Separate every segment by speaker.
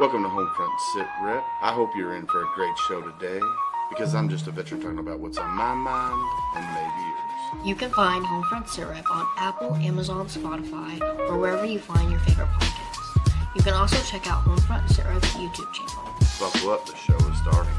Speaker 1: Welcome to HomeFront SitRep. I hope you're in for a great show today because I'm just a veteran talking about what's on my mind and maybe yours.
Speaker 2: You can find HomeFront SitRep on Apple, Amazon, Spotify, or wherever you find your favorite podcasts. You can also check out HomeFront SitRep's YouTube channel.
Speaker 1: Buckle up, the show is starting.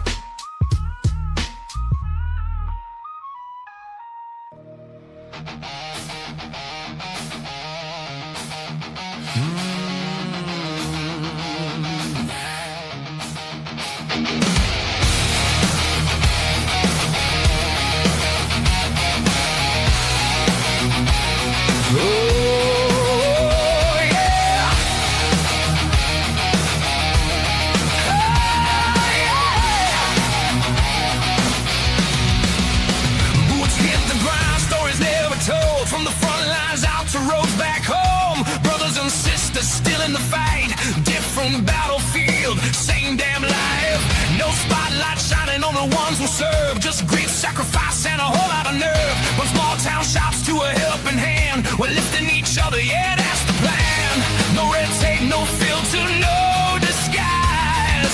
Speaker 3: Still in the fight, different battlefield, same damn life. No spotlight shining on the ones who serve, just great sacrifice and a whole lot of nerve. From small town shops to a helping hand, we're lifting each other, yeah, that's the plan. No red tape, no filter, no disguise,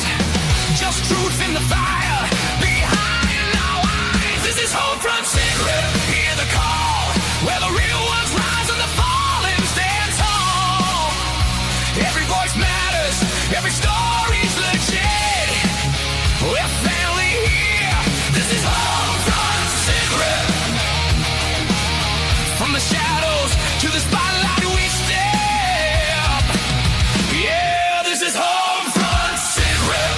Speaker 3: just truth in the fire behind our eyes. This is HomeFront SitRep, hear the call, where the real ones rise and the fallen stand tall. Every voice matters, every story's legit. We're family here, this is HomeFront SitRep. From the shadows to the spotlight we step. Yeah, this is HomeFront SitRep.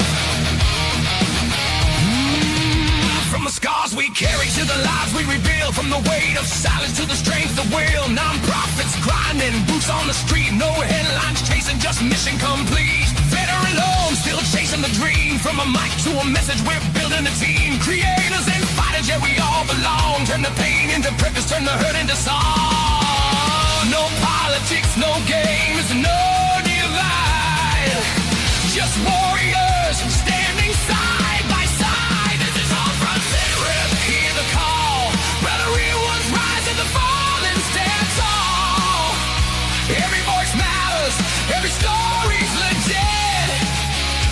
Speaker 3: From the scars we carry to the lives we rebuild, from the weight of silence to the strength of will. Non-profits grinding, boots on the street, no headlines chasing, just mission complete. Veteran alone, still chasing the dream. From a mic to a message, we're building a team. Creators and fighters, yeah, we all belong. Turn the pain into purpose, turn the hurt into song. No politics, no games, no divide. Just warriors standing side by side. This is HomeFront SitRep, hear the call, where the real ones rise and the fallen stand tall. Every voice matters, every story's legit.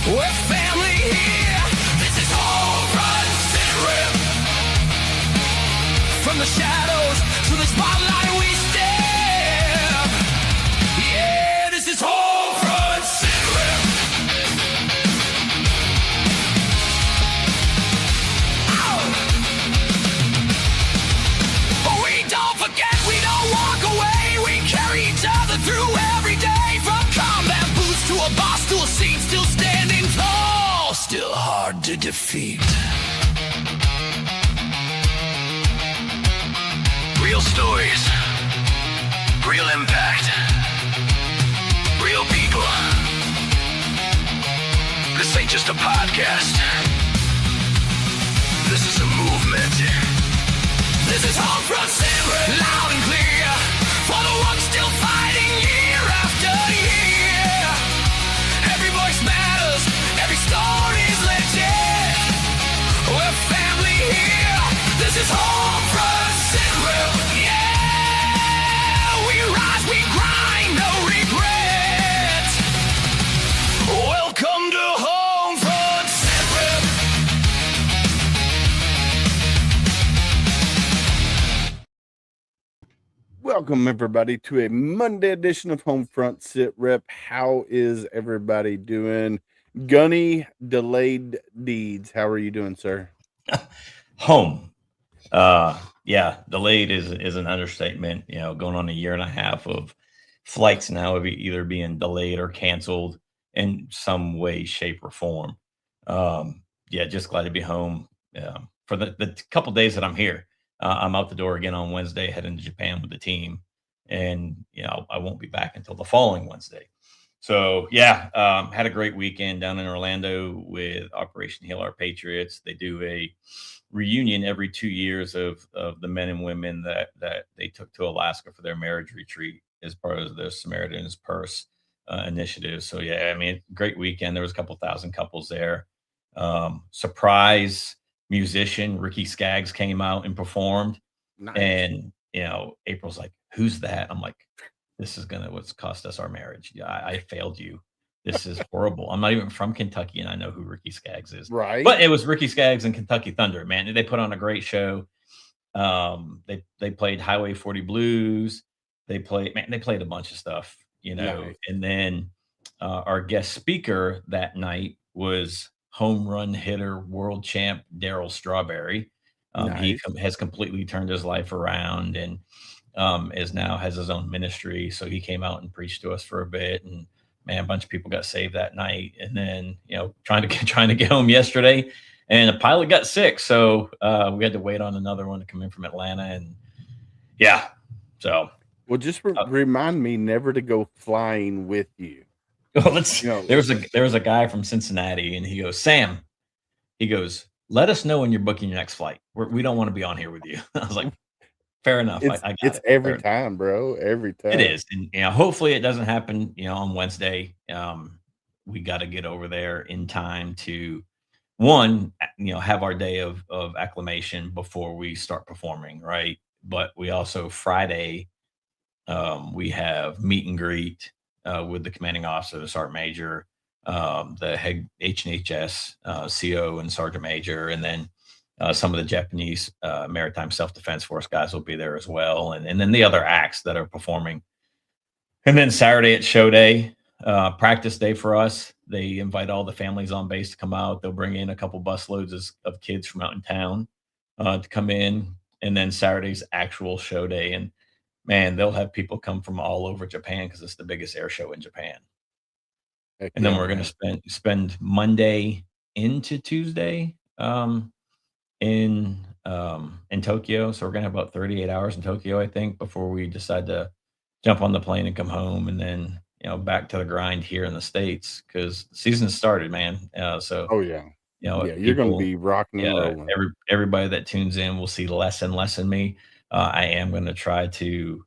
Speaker 3: We're family here, this is HomeFront SitRep. From the shadows to the spotlight we step. Yeah, this is HomeFront SitRep. We don't forget, we don't walk away. We carry each other through every day. From combat boots to a boss to a seat, still standing tall, still hard to defeat. Real stories, real impact, real people. This ain't just a podcast. This is a movement. This is HomeFront SitRep, loud and clear, for the ones still fighting year after year. Every voice matters, every story's legit. We're family here, this is HomeFront SitRep. Yeah, we rise, we grind, no regret. Welcome to HomeFront SitRep.
Speaker 1: Welcome, everybody, to a Monday edition of HomeFront SitRep. How is everybody doing? Gunny Delayed Deeds, how are you doing, sir?
Speaker 4: Home. Yeah, delayed is an understatement. You know, going on a year and a half of flights now of either being delayed or canceled in some way, shape, or form. Yeah, just glad to be home. For the couple days that I'm here. I'm out the door again on Wednesday, heading to Japan with the team, and I won't be back until the following Wednesday. So yeah, had a great weekend down in Orlando with Operation Heal Our Patriots. They do a reunion every 2 years of the men and women that they took to Alaska for their marriage retreat as part of the Samaritan's Purse initiative. So yeah, I mean, great weekend. There was a couple thousand couples there. Surprise musician Ricky Skaggs came out and performed.
Speaker 1: Nice.
Speaker 4: And April's like, "Who's that?" I'm like, "This is what's cost us our marriage. Yeah, I failed you. This is horrible. I'm not even from Kentucky, and I know who Ricky Skaggs is.
Speaker 1: Right?
Speaker 4: But it was Ricky Skaggs and Kentucky Thunder, man. They put on a great show. They played Highway 40 Blues. They played a bunch of stuff,
Speaker 1: Nice.
Speaker 4: and then our guest speaker that night was home run hitter world champ Daryl Strawberry.
Speaker 1: Nice.
Speaker 4: Has completely turned his life around and is now has his own ministry. So he came out and preached to us for a bit, and man, a bunch of people got saved that night. And then trying to get home yesterday, and a pilot got sick, so we had to wait on another one to come in from Atlanta, and yeah, so
Speaker 1: Well, just remind me never to go flying with you.
Speaker 4: well,
Speaker 1: You know,
Speaker 4: there was a guy from Cincinnati, and he goes, Sam, he goes, let us know when you're booking your next flight. We don't want to be on here with you. I was like, fair enough. I got
Speaker 1: it's
Speaker 4: it.
Speaker 1: every
Speaker 4: Fair
Speaker 1: time, bro. Every time.
Speaker 4: It is, and hopefully it doesn't happen. On Wednesday, we got to get over there in time to one, have our day of acclimation before we start performing, right? But we also Friday, we have meet and greet with the commanding officer, the sergeant major, the head H&HS CO and sergeant major, and then some of the Japanese maritime self-defense force guys will be there as well, and then the other acts that are performing. And then Saturday at show day, practice day for us. They invite all the families on base to come out. They'll bring in a couple busloads of kids from out in town to come in, and then Saturday's actual show day. And man, they'll have people come from all over Japan because it's the biggest air show in Japan.
Speaker 1: Heck
Speaker 4: And then
Speaker 1: yeah,
Speaker 4: we're going
Speaker 1: man.
Speaker 4: to spend Monday into Tuesday in Tokyo. So we're going to have about 38 hours in Tokyo, I think, before we decide to jump on the plane and come home, and then back to the grind here in the States because the season started, man. So
Speaker 1: Oh yeah. Yeah, you're gonna
Speaker 4: people,
Speaker 1: be rocking and
Speaker 4: yeah,
Speaker 1: rolling.
Speaker 4: everybody that tunes in will see less and less in me. I am going to try to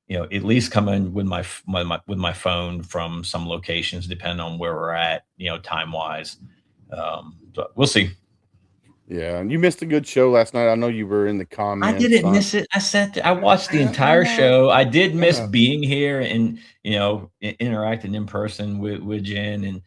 Speaker 4: at least come in with with my phone from some locations, depending on where we're at, time wise. But we'll see.
Speaker 1: Yeah, and you missed a good show last night. I know you were in the
Speaker 4: I
Speaker 1: comments
Speaker 4: didn't
Speaker 1: on.
Speaker 4: miss it. I watched the
Speaker 1: I
Speaker 4: entire
Speaker 1: know.
Speaker 4: show. I did
Speaker 1: I
Speaker 4: miss
Speaker 1: know.
Speaker 4: being here and, interacting in person with Jen and,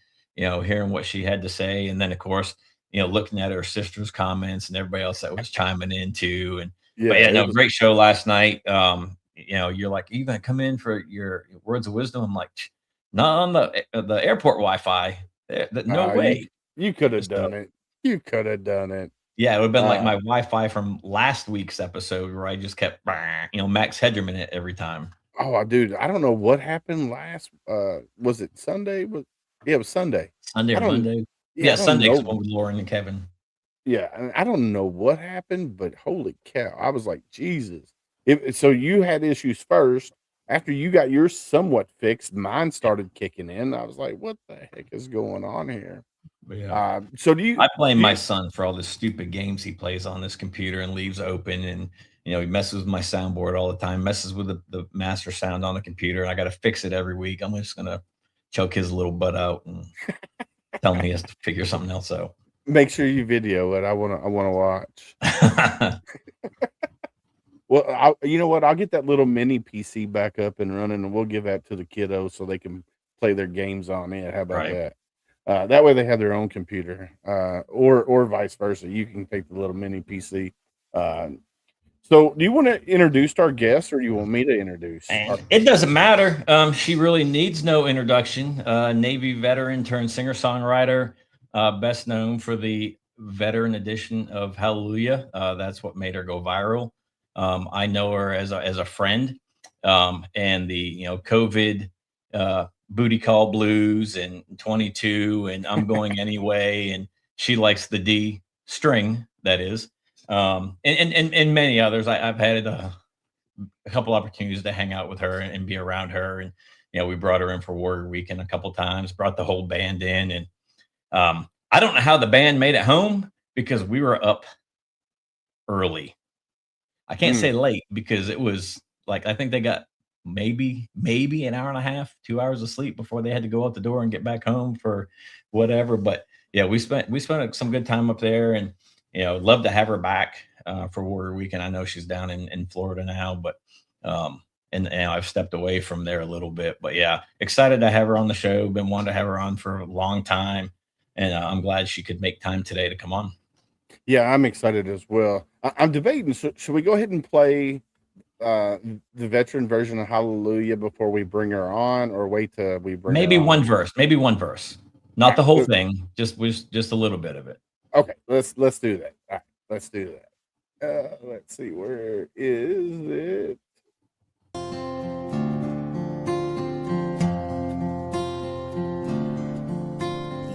Speaker 4: hearing what she had to say. And then, of course, looking at her sister's comments and everybody else that was chiming in too. But
Speaker 1: Yeah,
Speaker 4: yeah,
Speaker 1: it
Speaker 4: no,
Speaker 1: was.
Speaker 4: great show last night. You're like, "Are you gonna come in for your words of wisdom?" I'm like, not on the airport Wi-Fi. No
Speaker 1: You
Speaker 4: way.
Speaker 1: you could have
Speaker 4: So
Speaker 1: done it. You could have done it.
Speaker 4: yeah, it would have been like
Speaker 1: Uh,
Speaker 4: my Wi-Fi from last week's episode where I just kept, Max Headroom in it every time.
Speaker 1: dude, I don't know what happened last. Was it Sunday? Yeah, it was Sunday.
Speaker 4: Sunday
Speaker 1: I
Speaker 4: or
Speaker 1: don't.
Speaker 4: Monday.
Speaker 1: Yeah,
Speaker 4: Yeah,
Speaker 1: I don't
Speaker 4: Sunday 'cause
Speaker 1: know.
Speaker 4: one with Lauren and Kevin.
Speaker 1: Yeah, and I don't know what happened, but holy cow! I was like, Jesus. So you had issues first. After you got yours somewhat fixed, mine started kicking in. I was like, what the heck is going on here?
Speaker 4: But yeah.
Speaker 1: So do you
Speaker 4: I blame
Speaker 1: do
Speaker 4: my
Speaker 1: you
Speaker 4: son for all the stupid games he plays on this computer and leaves open, and he messes with my soundboard all the time, messes with the master sound on the computer, and I gotta fix it every week. I'm just gonna choke his little butt out and tell him he has to figure something else out.
Speaker 1: make sure you video it? I wanna watch. Well, you know what? I'll get that little mini PC back up and running, and we'll give that to the kiddos so they can play their games on it. How about
Speaker 4: Right.
Speaker 1: that? That way they have their own computer, or vice versa. You can take the little mini PC. Uh, so, do you want to introduce our guest, or do you want me to introduce our?
Speaker 4: And it doesn't matter. She really needs no introduction. Navy veteran turned singer-songwriter, best known for the veteran edition of Hallelujah. That's what made her go viral. I know her as a friend, and the COVID booty call blues and 22 and I'm going anyway, and she likes the D string, that is, and many others. I've had a couple opportunities to hang out with her and be around her. And, we brought her in for Warrior Weekend a couple times, brought the whole band in. And I don't know how the band made it home because we were up early. I can't say late because it was like, I think they got maybe an hour and a half, 2 hours of sleep before they had to go out the door and get back home for whatever. But yeah, we spent some good time up there, and love to have her back for Warrior Weekend. I know she's down in Florida now, but and I've stepped away from there a little bit. But yeah, excited to have her on the show. Been wanting to have her on for a long time, and I'm glad she could make time today to come on.
Speaker 1: Yeah, I'm excited as well. I'm debating. Should we go ahead and play the veteran version of Hallelujah before we bring her on, or wait till we bring
Speaker 4: Maybe
Speaker 1: her on?
Speaker 4: maybe one verse, not the whole thing, just a little bit of it.
Speaker 1: Okay, let's do that. All right, let's do that. Let's see, where is it?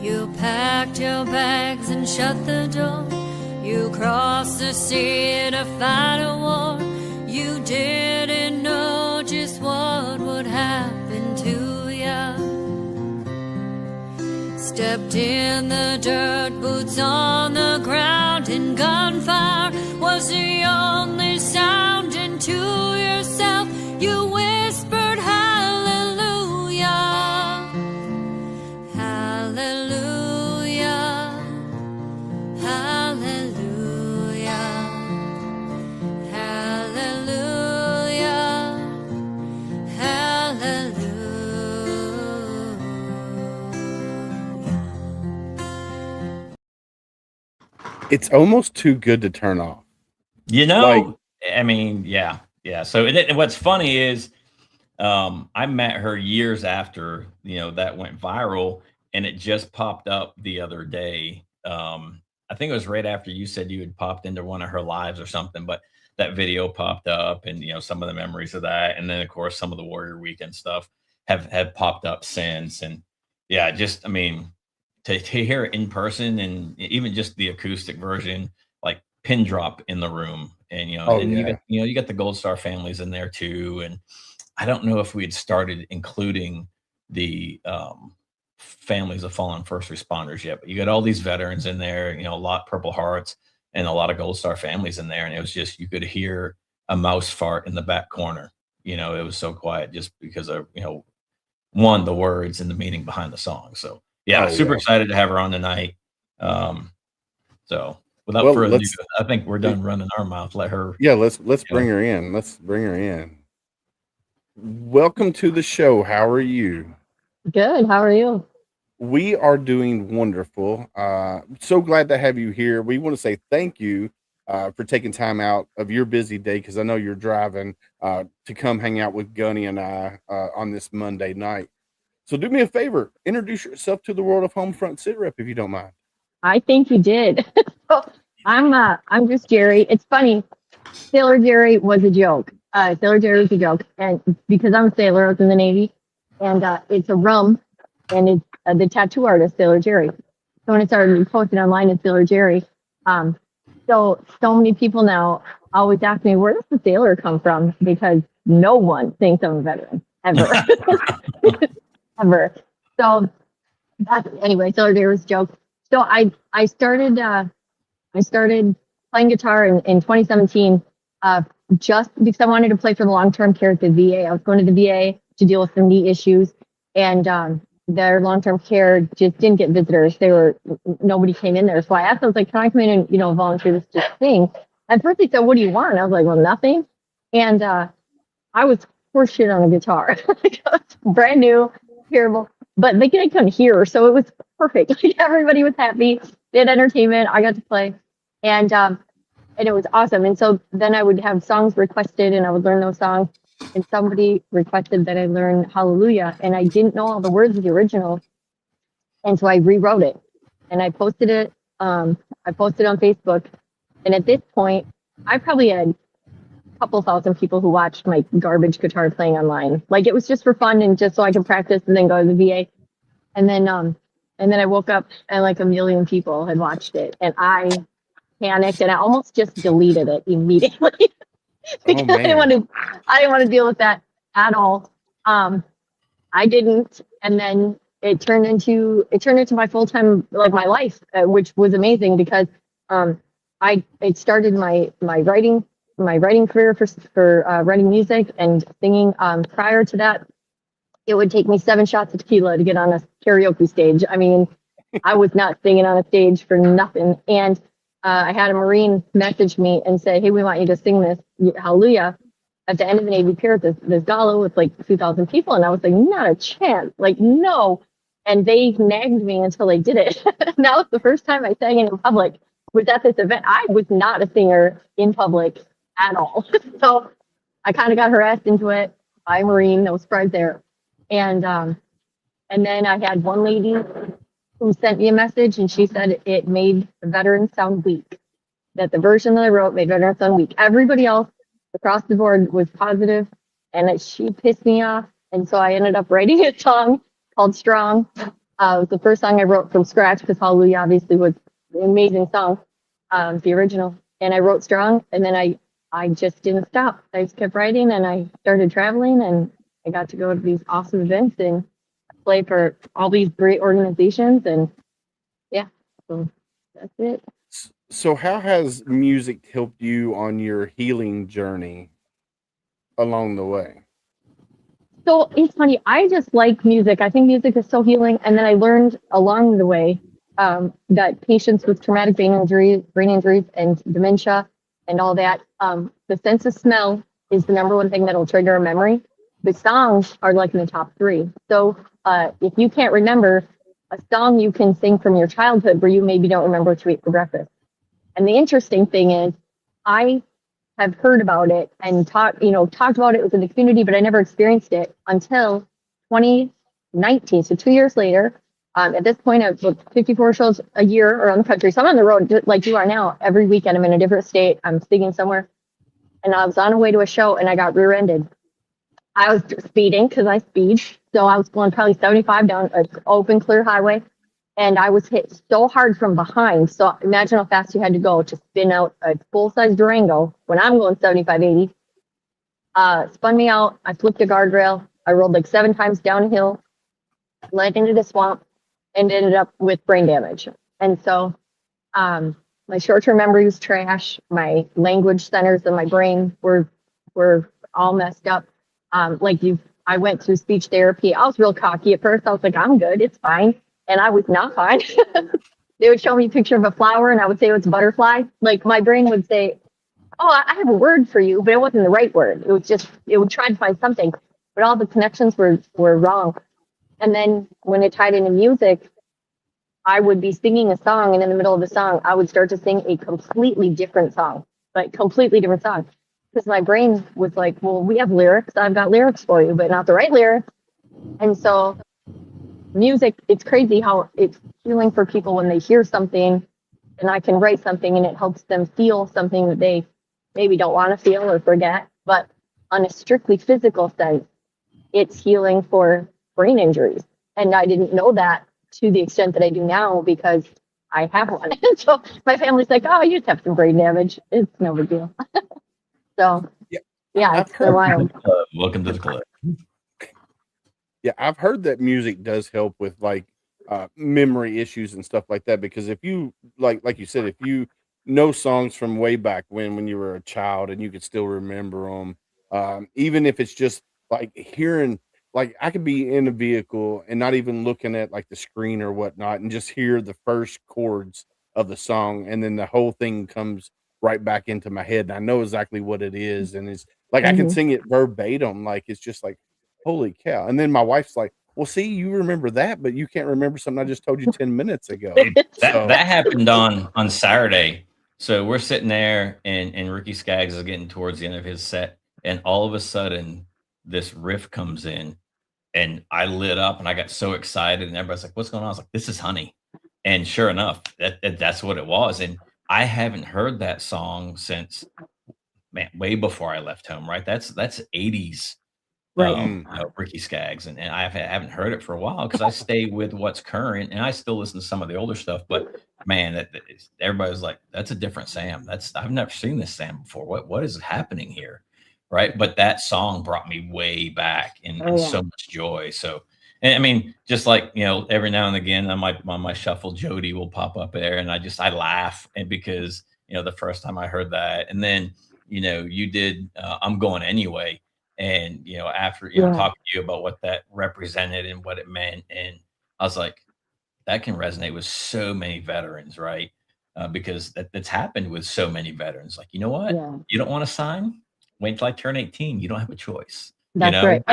Speaker 5: You packed your bags and shut the door. You crossed the sea to fight a war. You didn't know just what would happen to you. Stepped in the dirt, boots on the ground, and gunfire was the only sound. And to yourself you whispered hallelujah, hallelujah, hallelujah, hallelujah, hallelujah.
Speaker 1: It's almost too good to turn off.
Speaker 4: You know, I mean, yeah. So and what's funny is I met her years after, that went viral, and it just popped up the other day. I think it was right after you said you had popped into one of her lives or something, but that video popped up, and some of the memories of that, and then of course some of the Warrior Weekend stuff have popped up since. And yeah, just I mean, to hear it in person, and even just the acoustic version, like pin drop in the room. And you got the Gold Star families in there too. And I don't know if we had started including the families of fallen first responders yet, but you got all these veterans in there, a lot Purple Hearts and a lot of Gold Star families in there. And it was just, you could hear a mouse fart in the back corner. It was so quiet just because of, one, the words and the meaning behind the song. So yeah, super excited to have her on tonight. So without further ado, I think we're done running our mouth. Let her.
Speaker 1: Yeah, let's bring her in. Let's bring her in. Welcome to the show. How are you?
Speaker 6: Good. How are you?
Speaker 1: We are doing wonderful. So glad to have you here. We want to say thank you for taking time out of your busy day, because I know you're driving to come hang out with Gunny and I on this Monday night. So do me a favor, introduce yourself to the world of HomeFront SitRep, if you don't mind.
Speaker 6: I think you did. I'm just Jerry. It's funny. Sailor Jerri was a joke. Sailor Jerri was a joke, and because I'm a sailor, I was in the Navy, and it's a rum, and it's the tattoo artist Sailor Jerri. So when it started posting online as Sailor Jerri, so many people now always ask me, where does the sailor come from? Because no one thinks I'm a veteran ever. Ever. So anyway, Sailor Jerri was a joke. So I started playing guitar in 2017 just because I wanted to play for the long-term care at the VA. I was going to the VA to deal with some knee issues, and their long-term care just didn't get visitors. Nobody came in there. So I asked them, I was like, can I come in and volunteer this just thing? At first they said, what do you want? I was like, well, nothing. And I was horseshit on a guitar. It was brand new, terrible, but I couldn't hear, so it was perfect. Everybody was happy. They had entertainment. I got to play, and it was awesome. And so then I would have songs requested, and I would learn those songs. And somebody requested that I learn Hallelujah, and I didn't know all the words of the original, and so I rewrote it, and I posted it. I posted on Facebook, and at this point, I probably had couple thousand people who watched my garbage guitar playing online. Like, it was just for fun and just so I could practice and then go to the VA. And then I woke up and like a million people had watched it, and I panicked and I almost just deleted it immediately because I didn't want to deal with that at all. I didn't, and then it turned into my full-time, like my life, which was amazing because I started my writing career for writing music and singing. Prior to that, it would take me 7 shots of tequila to get on a karaoke stage. I mean, I was not singing on a stage for nothing. And I had a Marine message me and say, hey, we want you to sing this Hallelujah. at the end of the Navy Pier at this gala with like 2,000 people. And I was like, not a chance. Like, no. And they nagged me until they did it. That was the first time I sang in public, was at this event. I was not a singer in public at all. So I kind of got harassed into it by a Marine that was right there. And then I had one lady who sent me a message, and she said it made veterans sound weak, that the version that I wrote made veterans sound weak. Everybody else across the board was positive, and she pissed me off. And so I ended up writing a song called Strong. It was the first song I wrote from scratch, because Hallelujah obviously was an amazing song, the original. And I wrote Strong, and then I just didn't stop. I just kept writing, and I started traveling, and I got to go to these awesome events and play for all these great organizations. And yeah, so that's it.
Speaker 1: So how has music helped you on your healing journey along the way?
Speaker 6: So it's funny. I just like music. I think music is so healing. And then I learned along the way that patients with traumatic brain injuries and dementia and all that, the sense of smell is the number one thing that'll trigger a memory. The songs are like in the top three. So if you can't remember a song you can sing from your childhood where you maybe don't remember what you ate for breakfast. And the interesting thing is, I have heard about it and talked about it within the community, but I never experienced it until 2019. So 2 years later, at this point, I've booked 54 shows a year around the country. So I'm on the road just like you are now. Every weekend, I'm in a different state. I'm singing somewhere. And I was on the way to a show, and I got rear-ended. I was speeding, because I speed. So I was going probably 75 down an open, clear highway. And I was hit so hard from behind. So imagine how fast you had to go to spin out a full-size Durango when I'm going 75, 80. Spun me out. I flipped a guardrail. I rolled like 7 times downhill, led into the swamp, and ended up with brain damage. And so my short-term memory was trash. My language centers in my brain were all messed up. I went through speech therapy. I was real cocky at first. I was like, I'm good. It's fine. And I was not fine. They would show me a picture of a flower, and I would say it's a butterfly. Like, my brain would say, oh, I have a word for you, but it wasn't the right word. It would try to find something, but all the connections were wrong. And then when it tied into music, I would be singing a song, and in the middle of the song, I would start to sing a completely different song, because my brain was like, well, we have lyrics. I've got lyrics for you, but not the right lyrics. And so music, it's crazy how it's healing for people when they hear something, and I can write something and it helps them feel something that they maybe don't want to feel or forget. But on a strictly physical sense, it's healing for brain injuries. And I didn't know that to the extent that I do now, because I have one. So my family's like, oh, you just have some brain damage. It's no big deal. So yeah, it's been wild.
Speaker 4: Welcome to the club.
Speaker 1: Yeah, I've heard that music does help with like memory issues and stuff like that, because if you like you said, if you know songs from way back when you were a child and you could still remember them, even if it's just like hearing, like I could be in a vehicle and not even looking at like the screen or whatnot, and just hear the first chords of the song, and then the whole thing comes right back into my head, and I know exactly what it is, and it's like I can sing it verbatim. Like, it's just like, holy cow. And then my wife's like, well, see, you remember that, but you can't remember something I just told you 10 minutes ago.
Speaker 4: That happened on Saturday. So we're sitting there, and Ricky Skaggs is getting towards the end of his set, and all of a sudden this riff comes in, and I lit up, and I got so excited, and everybody's like, what's going on? I was like, this is Honey. And sure enough, that's what it was. And I haven't heard that song since, man, way before I left home, right? That's 80s.
Speaker 6: Right.
Speaker 4: Ricky Skaggs, and I haven't heard it for a while, because I stay with what's current, and I still listen to some of the older stuff. But man, everybody's like, "That's a different Sam. I've never seen this Sam before. What is happening here?" Right? But that song brought me way back and so much joy. So, and I mean, just like, every now and again on my shuffle, Jody will pop up there, and I laugh, and because the first time I heard that, and then you did I'm Going Anyway. And, after, talking to you about what that represented and what it meant. And I was like, that can resonate with so many veterans, right? Because that's happened with so many veterans. Like, you know what?
Speaker 6: Yeah.
Speaker 4: You don't want to sign? wait till I turn 18. You don't have a choice.
Speaker 6: That's
Speaker 4: you know?
Speaker 6: right.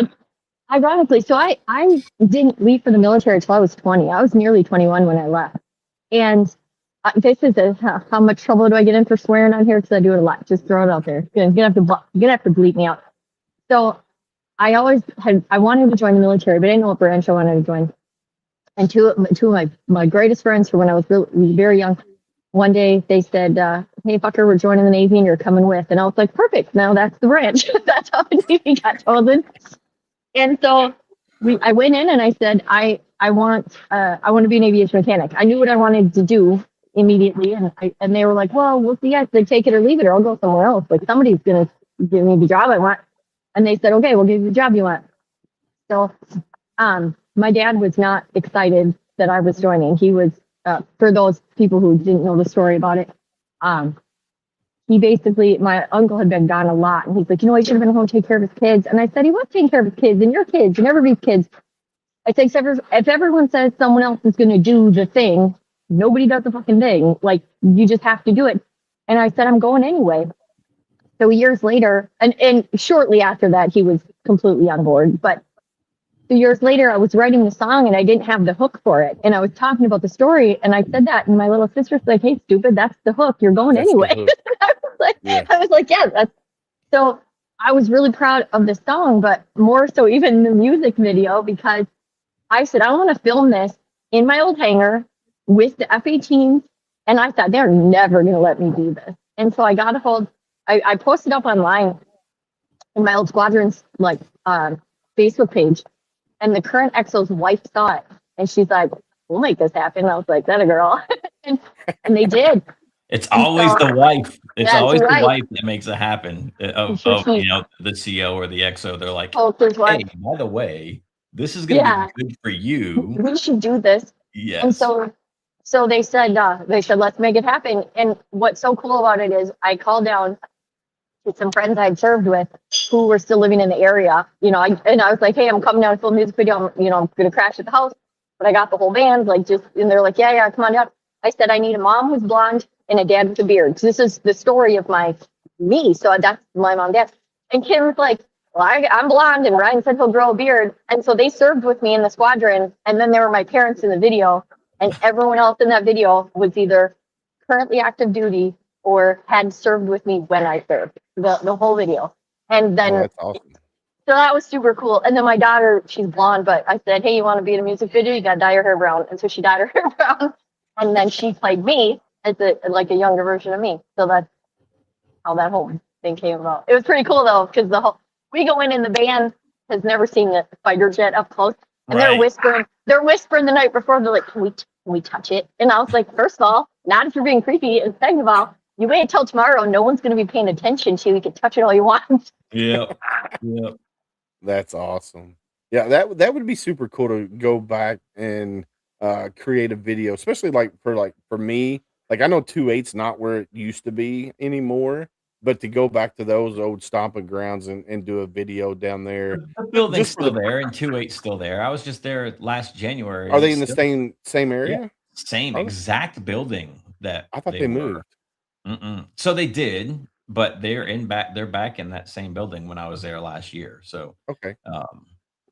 Speaker 6: Ironically, so I didn't leave for the military until I was 20. I was nearly 21 when I left. And this is how much trouble do I get in for swearing on here? Because I do it a lot. Just throw it out there. You're gonna have to bleep me out. So I wanted to join the military, but I didn't know what branch I wanted to join. And two of my greatest friends from when I was very young, one day they said, "Hey, fucker, we're joining the Navy and you're coming with." And I was like, "Perfect. Now that's the branch." That's how the Navy got chosen. And so I went in and I said, I want to be an aviation mechanic. I knew what I wanted to do immediately. And they were like, "Well, we'll see. They take it or leave it, or I'll go somewhere else. Like somebody's going to give me the job I want." And they said, "Okay, we'll give you the job you want." So, my dad was not excited that I was joining. He was, for those people who didn't know the story about it, he basically, my uncle had been gone a lot, and he's like, "You should have been home to take care of his kids." And I said, "He was taking care of his kids and your kids and everybody's kids." I said, "If everyone says someone else is going to do the thing, nobody does the fucking thing. Like, you just have to do it." And I said, "I'm going anyway." So years later, and shortly after that, he was completely on board. But 2 years later, I was writing the song and I didn't have the hook for it. And I was talking about the story and I said that, and my little sister's like, "Hey, stupid, that's the hook. You're going anyway." I was like, "Yeah, that's." So I was really proud of the song, but more so even the music video, because I said, "I want to film this in my old hangar with the F-18s." And I thought, they're never going to let me do this. And so I got a hold, I posted up online in my old squadron's Facebook page. And the current XO's wife saw it, and she's like, "We'll make this happen." And I was like, "That a girl." and they did.
Speaker 4: It's always the wife. It's
Speaker 6: That's
Speaker 4: always
Speaker 6: right.
Speaker 4: the wife that makes it happen. Of the CO or the XO. They're like, "Hey, by the way, this is going to be good for you.
Speaker 6: We should do this."
Speaker 4: Yes.
Speaker 6: And so they said, "Let's make it happen." And what's so cool about it is I called down to some friends I'd served with who were still living in the area, and I was like, "Hey, I'm coming down to film a music video. I'm going to crash at the house, but I got the whole band, and they're like, yeah, come on down." I said, "I need a mom who's blonde and a dad with a beard." Because this is the story of me. So that's my mom and dad. And Kim was like, "Well, I'm blonde," and Ryan said he'll grow a beard. And so they served with me in the squadron. And then there were my parents in the video, and everyone else in that video was either currently active duty or had served with me when I served, the whole video. And then,
Speaker 1: that's awesome.
Speaker 6: So that was super cool. And then my daughter, she's blonde, but I said, "Hey, you want to be in a music video? You got to dye your hair brown." And so she dyed her hair brown. And then she played me as a younger version of me. So that's how that whole thing came about. It was pretty cool though, because we go in and the band has never seen the fighter jet up close. And they're whispering the night before. They're like, can we touch it?" And I was like, "First of all, not if you're being creepy. And second of all, you wait until tomorrow. No one's going to be paying attention to you. You can touch it all you want."
Speaker 4: Yeah.
Speaker 1: That's awesome. Yeah, that would be super cool to go back and create a video, especially for me. Like, I know 2.8's not where it used to be anymore, but to go back to those old stomping grounds and do a video down there.
Speaker 4: The building's still there, and 2.8's still there. I was just there last January.
Speaker 1: Are they in the same area?
Speaker 4: Yeah, same exact building that
Speaker 1: I thought they moved.
Speaker 4: So they did, but they're back in that same building when I was there last year. So
Speaker 1: okay,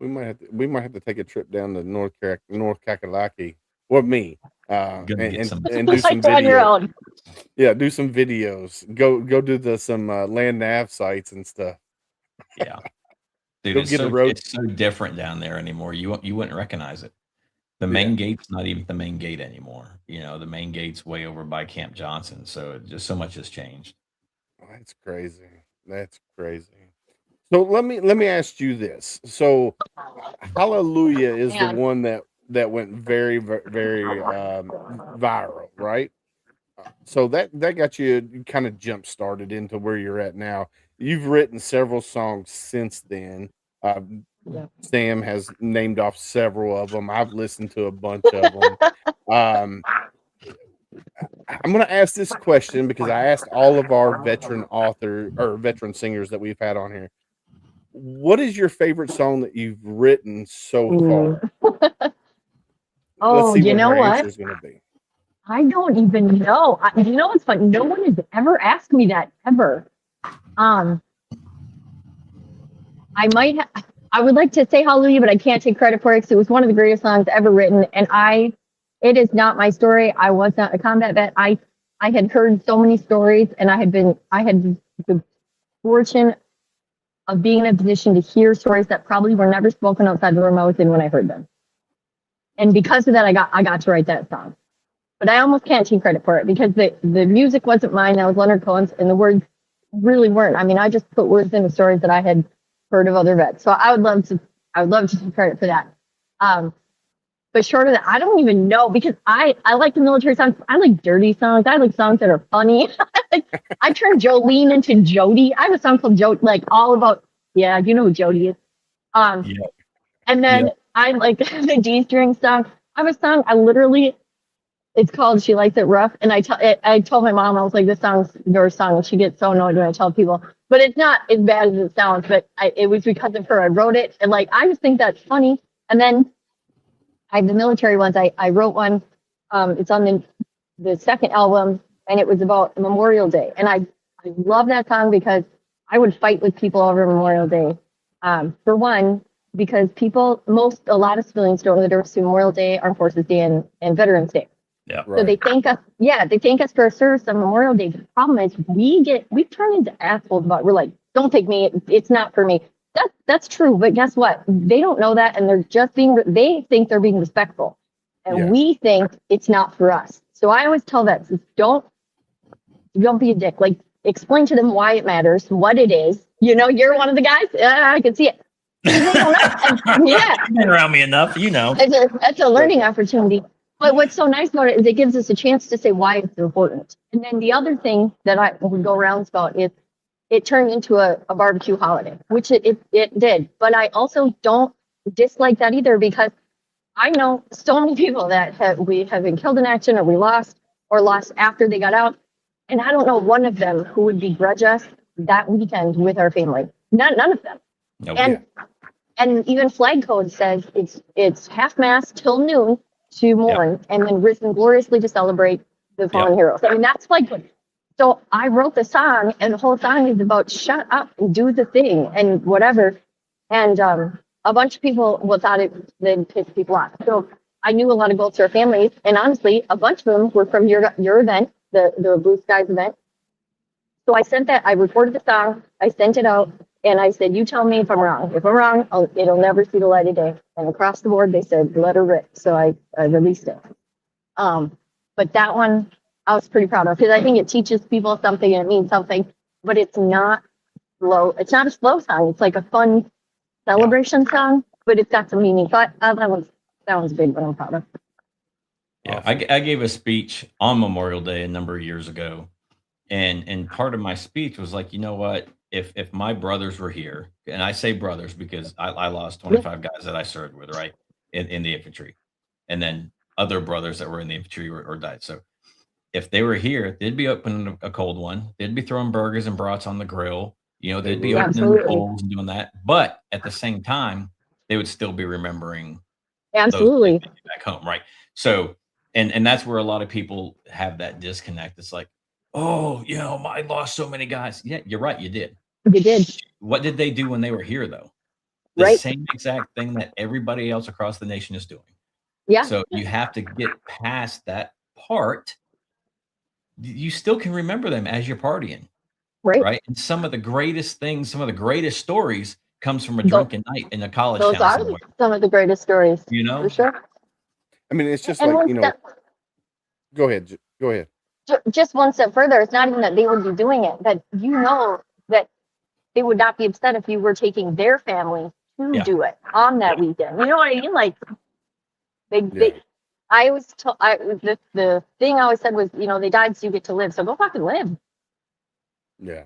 Speaker 1: we might have to take a trip down to North Kakalaki, or me, and do some videos. Yeah, do some videos. Go do some land nav sites and stuff.
Speaker 4: Yeah, dude, it's so different down there anymore. You wouldn't recognize it. The main gate's not even the main gate anymore. The main gate's way over by Camp Johnson. So just so much has changed.
Speaker 1: That's crazy. So let me ask you this. So Hallelujah is the one that went very, very viral, right? So that got you kind of jump started into where you're at now. You've written several songs since then. Sam has named off several of them. I've listened to a bunch of them. I'm going to ask this question because I asked all of our veteran singers that we've had on here. What is your favorite song that you've written so far?
Speaker 6: Oh, you know what?
Speaker 1: Gonna be.
Speaker 6: I don't even know. You know what's funny? No one has ever asked me that ever. I would like to say hallelujah, but I can't take credit for it because it was one of the greatest songs ever written. And it is not my story. I was not a combat vet. I had heard so many stories, and I had the fortune of being in a position to hear stories that probably were never spoken outside the room I was in when I heard them. And because of that, I got to write that song. But I almost can't take credit for it because the music wasn't mine. That was Leonard Cohen's, and the words really weren't. I mean, I just put words in the stories that I had heard of other vets. So I would love to take credit for that. But short of that, I don't even know because I like the military songs. I like dirty songs. I like songs that are funny. I turned Jolene into Jody. I have a song called Jody, like all about, yeah, you know who Jody is.
Speaker 4: Yeah.
Speaker 6: And then I like the D-string song. I have a song, it's called She Likes It Rough. And I told my mom, I was like, this song's your song. And she gets so annoyed when I tell people. But it's not as bad as it sounds. But it was because of her. I wrote it. And like, I just think that's funny. And then I have the military ones. I wrote one. It's on the second album. And it was about Memorial Day. And I love that song because I would fight with people over Memorial Day. For one, because a lot of civilians don't know the difference between Memorial Day, Armed Forces Day, and Veterans Day.
Speaker 4: Yeah.
Speaker 1: Right.
Speaker 6: So they thank us. Yeah, they thank us for our service on Memorial Day. The problem is we turn into assholes about it. We're like, don't take me. It's not for me. That's true. But guess what? They don't know that, and they're just they think they're being respectful, and we think it's not for us. So I always tell vets, don't be a dick. Like, explain to them why it matters, what it is. You know, you're one of the guys. I can see it. Yeah,
Speaker 4: You've been around me enough, you know.
Speaker 6: That's a learning opportunity. But what's so nice about it is it gives us a chance to say why it's important. And then the other thing that I would go around about is it turned into a barbecue holiday, which it did. But I also don't dislike that either because I know so many people that we have been killed in action or we lost after they got out. And I don't know one of them who would begrudge us that weekend with our family. None of them.
Speaker 4: Okay.
Speaker 6: And even flag code says it's half mast till noon to mourn and then risen gloriously to celebrate the fallen heroes. I mean, that's flag code. So I wrote the song, and the whole song is about shut up and do the thing and whatever. And a bunch of people thought they'd piss people off. So I knew a lot of Gold Star families, and honestly, a bunch of them were from your event, the Blue Skies event. So I sent that. I recorded the song. I sent it out. And I said, you tell me if I'm wrong. If I'm wrong, it'll never see the light of day. And across the board, they said, let her rip. So I released it. But that one, I was pretty proud of because I think it teaches people something and it means something. But it's not slow. It's not a slow song. It's like a fun celebration song, but it's got some meaning. So that one's a big one I'm proud of.
Speaker 4: Yeah, I gave a speech on Memorial Day a number of years ago. And part of my speech was like, you know what? If my brothers were here, and I say brothers because I lost 25 guys that I served with, right, in the infantry, and then other brothers that were in the infantry or died. So if they were here, they'd be opening a cold one. They'd be throwing burgers and brats on the grill. You know, they'd be opening the coals and doing that. But at the same time, they would still be remembering those back home, right? So, and that's where a lot of people have that disconnect. It's like, oh, you know, I lost so many guys. Yeah, you're right. You did.
Speaker 6: You did.
Speaker 4: What did they do when they were here, though? The same exact thing that everybody else across the nation is doing.
Speaker 6: Yeah.
Speaker 4: So you have to get past that part. You still can remember them as you're partying. Right. And some of the greatest things, some of the greatest stories comes from a drunken night in a college town somewhere.
Speaker 6: Those are some of the greatest stories.
Speaker 4: You know?
Speaker 6: For sure.
Speaker 1: I mean, it's just like, you know, go ahead.
Speaker 6: Just one step further, it's not even that they would be doing it, that you know that they would not be upset if you were taking their family to do it on that weekend. You know what I mean? Like, I always told, the thing I always said was, you know, they died so you get to live, so go fucking live.
Speaker 1: Yeah.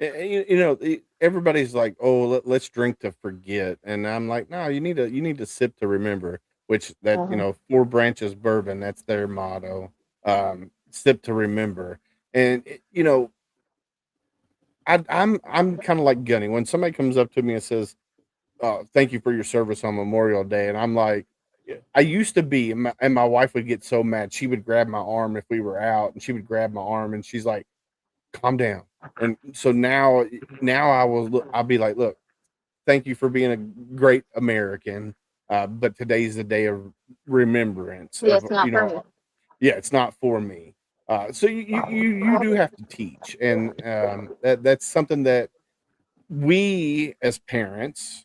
Speaker 1: You know, everybody's like, oh, let's drink to forget. And I'm like, no, you need to sip to remember, which that, you know, 4 branches bourbon, that's their motto. Sip to remember. And you know, I'm kind of like Gunny when somebody comes up to me and says, thank you for your service on Memorial Day, and I'm like, I used to be, and my wife would get so mad. She would grab my arm if we were out, and she would grab my arm, and she's like, calm down. And so now I'll be like, look, thank you for being a great American. But today's the day of remembrance.
Speaker 6: Yeah,
Speaker 1: Of,
Speaker 6: it's not for me.
Speaker 1: yeah, it's not for me. So you do have to teach, and that's something that we as parents,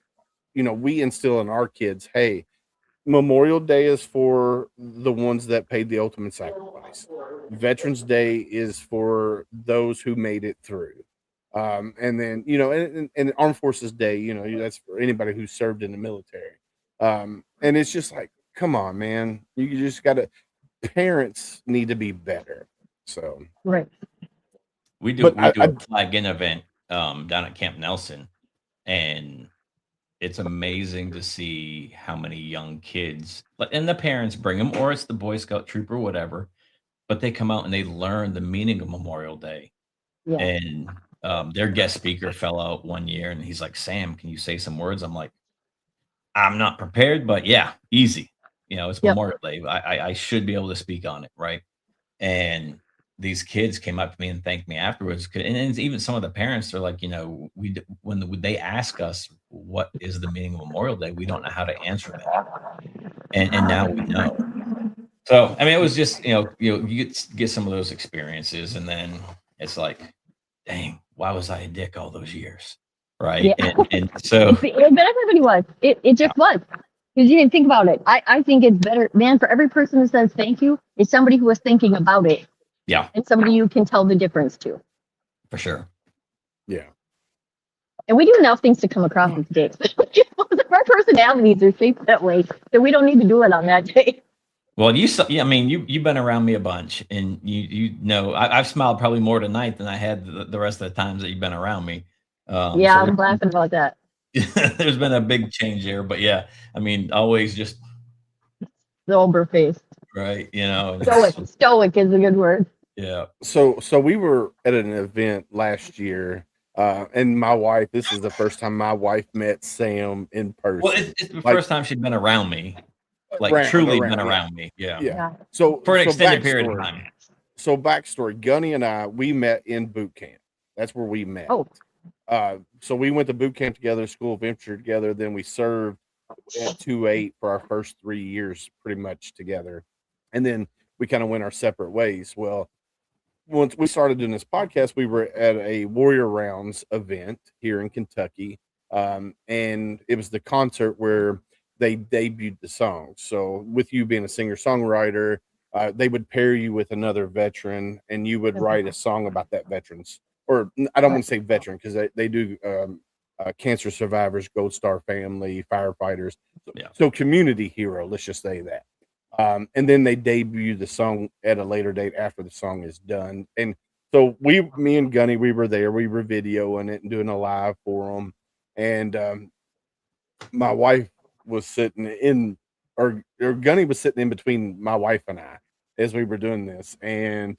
Speaker 1: we instill in our kids. Hey, Memorial Day is for the ones that paid the ultimate sacrifice. Veterans Day is for those who made it through. And then, and Armed Forces Day, that's for anybody who served in the military. And it's just like, come on, man. You just got to, parents need to be better. So,
Speaker 6: Right.
Speaker 4: We do
Speaker 1: but
Speaker 4: we do a flag in event down at Camp Nelson, and it's amazing to see how many young kids, and the parents bring them, or it's the Boy Scout troop or whatever, but they come out and they learn the meaning of Memorial Day.
Speaker 6: Yeah.
Speaker 4: And their guest speaker fell out one year, and he's like, "Sam, can you say some words?" I'm like, "I'm not prepared, but yeah, easy. It's
Speaker 6: Yep.
Speaker 4: Memorial Day. I should be able to speak on it, right?" And these kids came up to me and thanked me afterwards. And even some of the parents are like, when they ask us what is the meaning of Memorial Day, we don't know how to answer that, and now we know. So I mean, it was just you get some of those experiences, and then it's like, dang, why was I a dick all those years, right?
Speaker 6: Yeah.
Speaker 4: And so
Speaker 6: But everybody was. It just was. Because you didn't think about it. I think it's better, man, for every person who says thank you, is somebody who was thinking about it.
Speaker 4: yeah,
Speaker 6: And somebody you can tell the difference to.
Speaker 4: for sure.
Speaker 1: yeah.
Speaker 6: And we do enough things to come across as dicks. Our personalities are shaped that way, so we don't need to do it on that day.
Speaker 4: Well, I mean, you've been around me a bunch, and I've smiled probably more tonight than I had the rest of the times that you've been around me.
Speaker 6: Yeah, I'm laughing about that.
Speaker 4: There's been a big change there, but yeah, I mean, always just
Speaker 6: Sober faced.
Speaker 4: right,
Speaker 6: Stoic is a good word.
Speaker 4: yeah.
Speaker 1: So we were at an event last year, and my wife. This is the first time my wife met Sam in person.
Speaker 4: Well, it's the first time she'd been around me, truly been around me. Yeah.
Speaker 1: Yeah. So
Speaker 4: For an extended
Speaker 1: backstory-
Speaker 4: period of time.
Speaker 1: So backstory: Gunny and I, we met in boot camp. That's where we met.
Speaker 6: Oh.
Speaker 1: So we went to boot camp together, School of Infantry together. Then we served at 2-8 for our first 3 years, pretty much together, and then we kind of went our separate ways. Well, once we started doing this podcast, we were at a Warrior Rounds event here in Kentucky, and it was the concert where they debuted the song. So, with you being a singer-songwriter, they would pair you with another veteran, and you would write a song about that veteran's. Or I don't want to say veteran because they do cancer survivors, Gold Star family, firefighters. So community hero, let's just say that. And then they debut the song at a later date after the song is done. And so me and Gunny, we were there. We were videoing it and doing a live for them. And my wife was sitting in, or Gunny was sitting in between my wife and I as we were doing this. And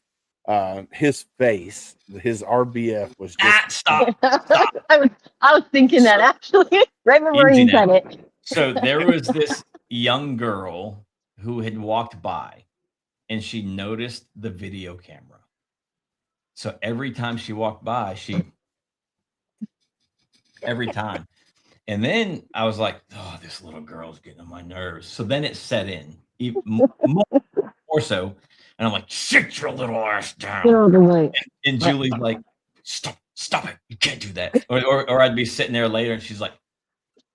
Speaker 1: his face, his RBF was just
Speaker 4: Stop.
Speaker 6: I was thinking that actually, right before
Speaker 4: Easy
Speaker 6: you
Speaker 4: now.
Speaker 6: said it.
Speaker 4: So there was this young girl who had walked by, and she noticed the video camera. So every time she walked by, every time. And then I was like, oh, this little girl's getting on my nerves. So then it set in even more so. And I'm like, sit your little ass down. And Julie's like, stop it. You can't do that. Or I'd be sitting there later and she's like,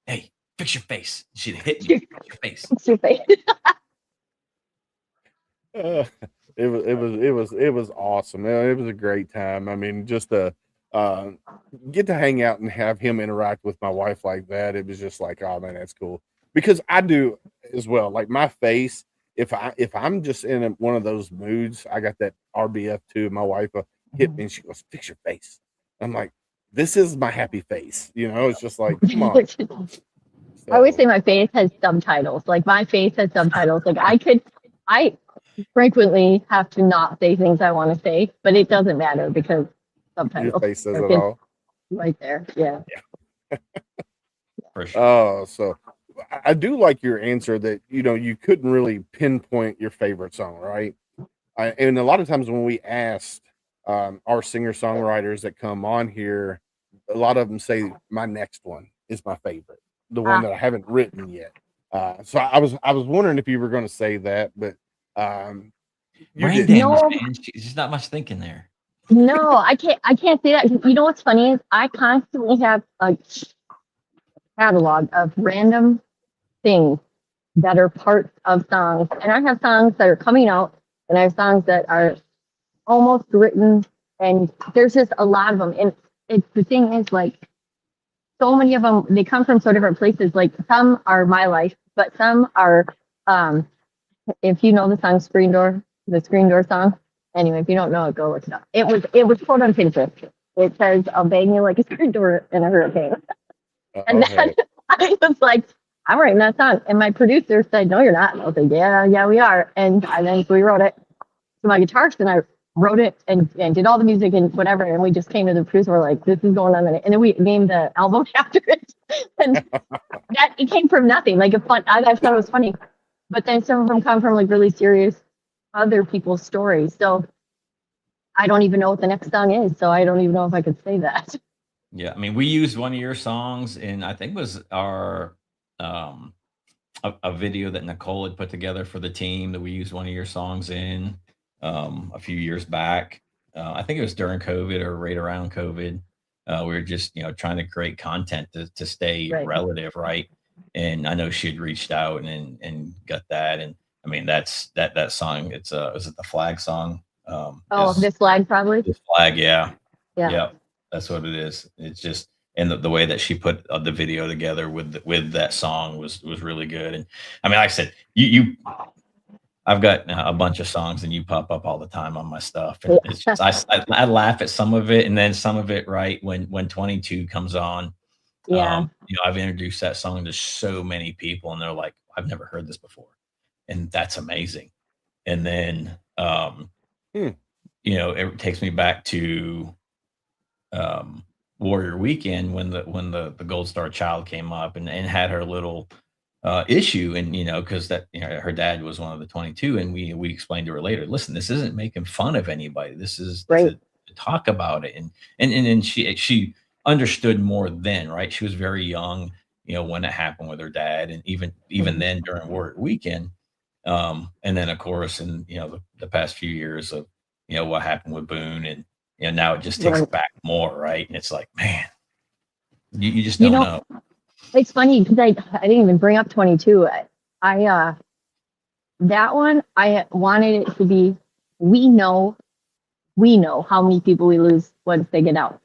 Speaker 4: hey, fix your face. She'd hit me. Fix your face.
Speaker 6: Fix your face.
Speaker 1: It was awesome. It was a great time. I mean, just to get to hang out and have him interact with my wife like that, it was just like, oh man, that's cool. Because I do as well. Like my face, if I'm just in one of those moods, I got that RBF too. My wife hit me and she goes, fix your face. I'm like, this is my happy face. It's just like, come on. So,
Speaker 6: I always say my face has subtitles. Like my face has subtitles. Like I frequently have to not say things I want to say, but it doesn't matter because subtitles.
Speaker 1: your face says it all.
Speaker 6: Right there. Yeah.
Speaker 4: For sure.
Speaker 1: Oh, so I do like your answer that, you couldn't really pinpoint your favorite song, right? And a lot of times when we asked our singer-songwriters that come on here, a lot of them say my next one. is my favorite, the one that I haven't written yet. So I was wondering if you were going to say that, but you
Speaker 4: Brain
Speaker 1: didn't.
Speaker 4: damage,
Speaker 6: No.
Speaker 4: man. There's not much thinking there.
Speaker 6: No, I can't say that. You know what's funny is I constantly have a catalog of random things that are parts of songs, and I have songs that are coming out, and I have songs that are almost written, and there's just a lot of them. And it's the thing is, like, so many of them, they come from so different places. Like, some are my life, but some are, if you know the song Screen Door, the Screen Door song. Anyway, if you don't know it, go look it up. It was pulled on Pinterest. It says, "I'll bang you like a screen door in a hurricane." And then I was like, I'm writing that song. And my producer said, "No, you're not." And I was like, yeah, we are. And then we wrote it to my guitarist, and I wrote it and did all the music and whatever. And we just came to the producer. We're like, this is going on. And then we named the album after it. And that, it came from nothing. Like, I thought it was funny. But then some of them come from like really serious other people's stories. So I don't even know what the next song is. So I don't even know if I could say that.
Speaker 4: Yeah, I mean, we used one of your songs, and I think it was our a video that Nicole had put together for the team that we used one of your songs in a few years back. I think it was during COVID or right around COVID. We were just trying to create content to stay relative, right? And I know she had reached out and got that, and I mean that song. Is it the Flag song?
Speaker 6: This Flag probably.
Speaker 4: This Flag, yeah.
Speaker 6: Yeah.
Speaker 4: That's what it is. It's just, and the way that she put the video together with that song was really good. And I mean, like I said, I've got a bunch of songs, and you pop up all the time on my stuff. And it's just, I laugh at some of it, and then some of it, right, when 22 comes on.
Speaker 6: Yeah.
Speaker 4: I've introduced that song to so many people, and they're like, I've never heard this before. And that's amazing. And then, it takes me back to Warrior Weekend when the Gold Star Child came up and had her little issue, and because that her dad was one of the 22, and we explained to her later, listen, this isn't making fun of anybody, this is to talk about it, and she understood more then, right? She was very young when it happened with her dad, and even then during Warrior Weekend, and then of course in the past few years of what happened with Boone, and now it just takes it back more, right? And it's like, man, you just don't know.
Speaker 6: It's funny because I didn't even bring up 22. I that one, I wanted it to be, we know how many people we lose once they get out,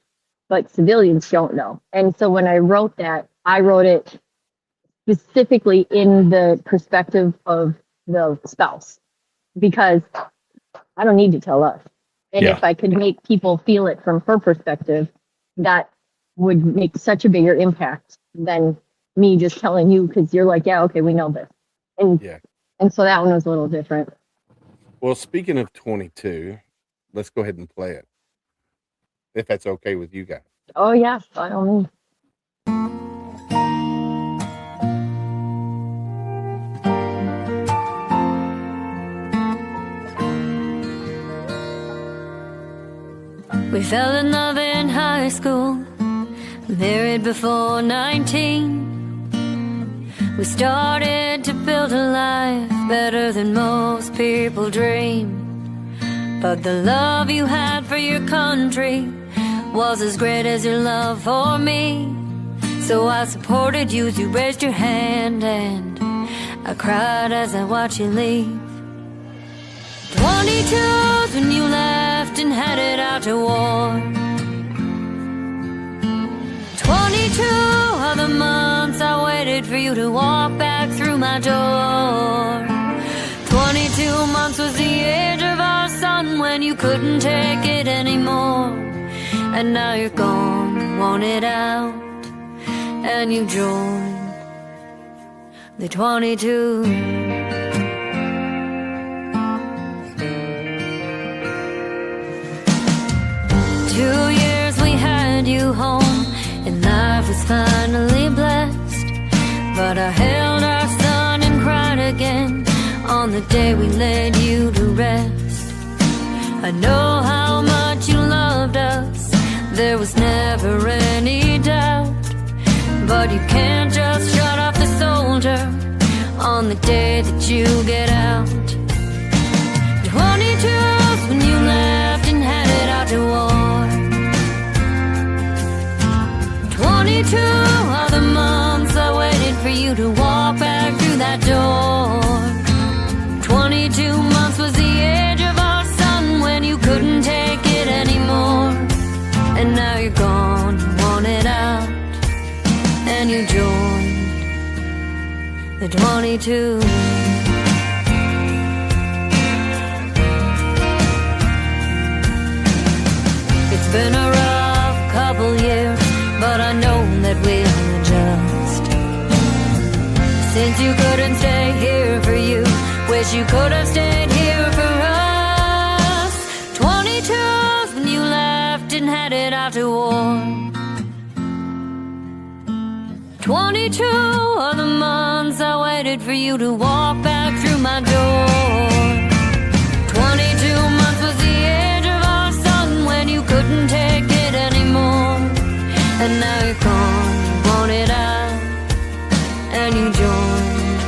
Speaker 6: but civilians don't know. And so when I wrote that, I wrote it specifically in the perspective of the spouse, because I don't need to tell us. And if I could make people feel it from her perspective, that would make such a bigger impact than me just telling you, because you're like, yeah, okay, we know this. And so that one was a little different.
Speaker 1: Well, speaking of 22, let's go ahead and play it, if that's okay with you guys.
Speaker 6: Oh, yeah, by all means.
Speaker 5: We fell in love in high school, married before 19. We started to build a life better than most people dream. But the love you had for your country was as great as your love for me. So I supported you as you raised your hand, and I cried as I watched you leave. 22's when you left and headed out to war. 22 are the months I waited for you to walk back through my door. 22 months was the age of our son when you couldn't take it anymore. And now you're gone, want it out, and you joined the 22. 2 years we had you home, and life was finally blessed. But I held our son and cried again on the day we laid you to rest. I know how much you loved us, there was never any doubt. But But you can't just shut off the soldier on the day that you get out. 22's when you left and headed out to war. 22 are the months I waited for you to walk back through that door. 22 months was the age of our son when you couldn't take it anymore. And now you're gone, you want it out, and you joined the 22. It's been a rough couple years, but I know that we'll adjust. Since you couldn't stay here for you, wish you could have stayed here for us. 22's when you left and headed out to war. 22 are the months I waited for you to walk back through my door. 22 months was the age of our son when you couldn't take it anymore. And now you're gone, you want it out, and you joined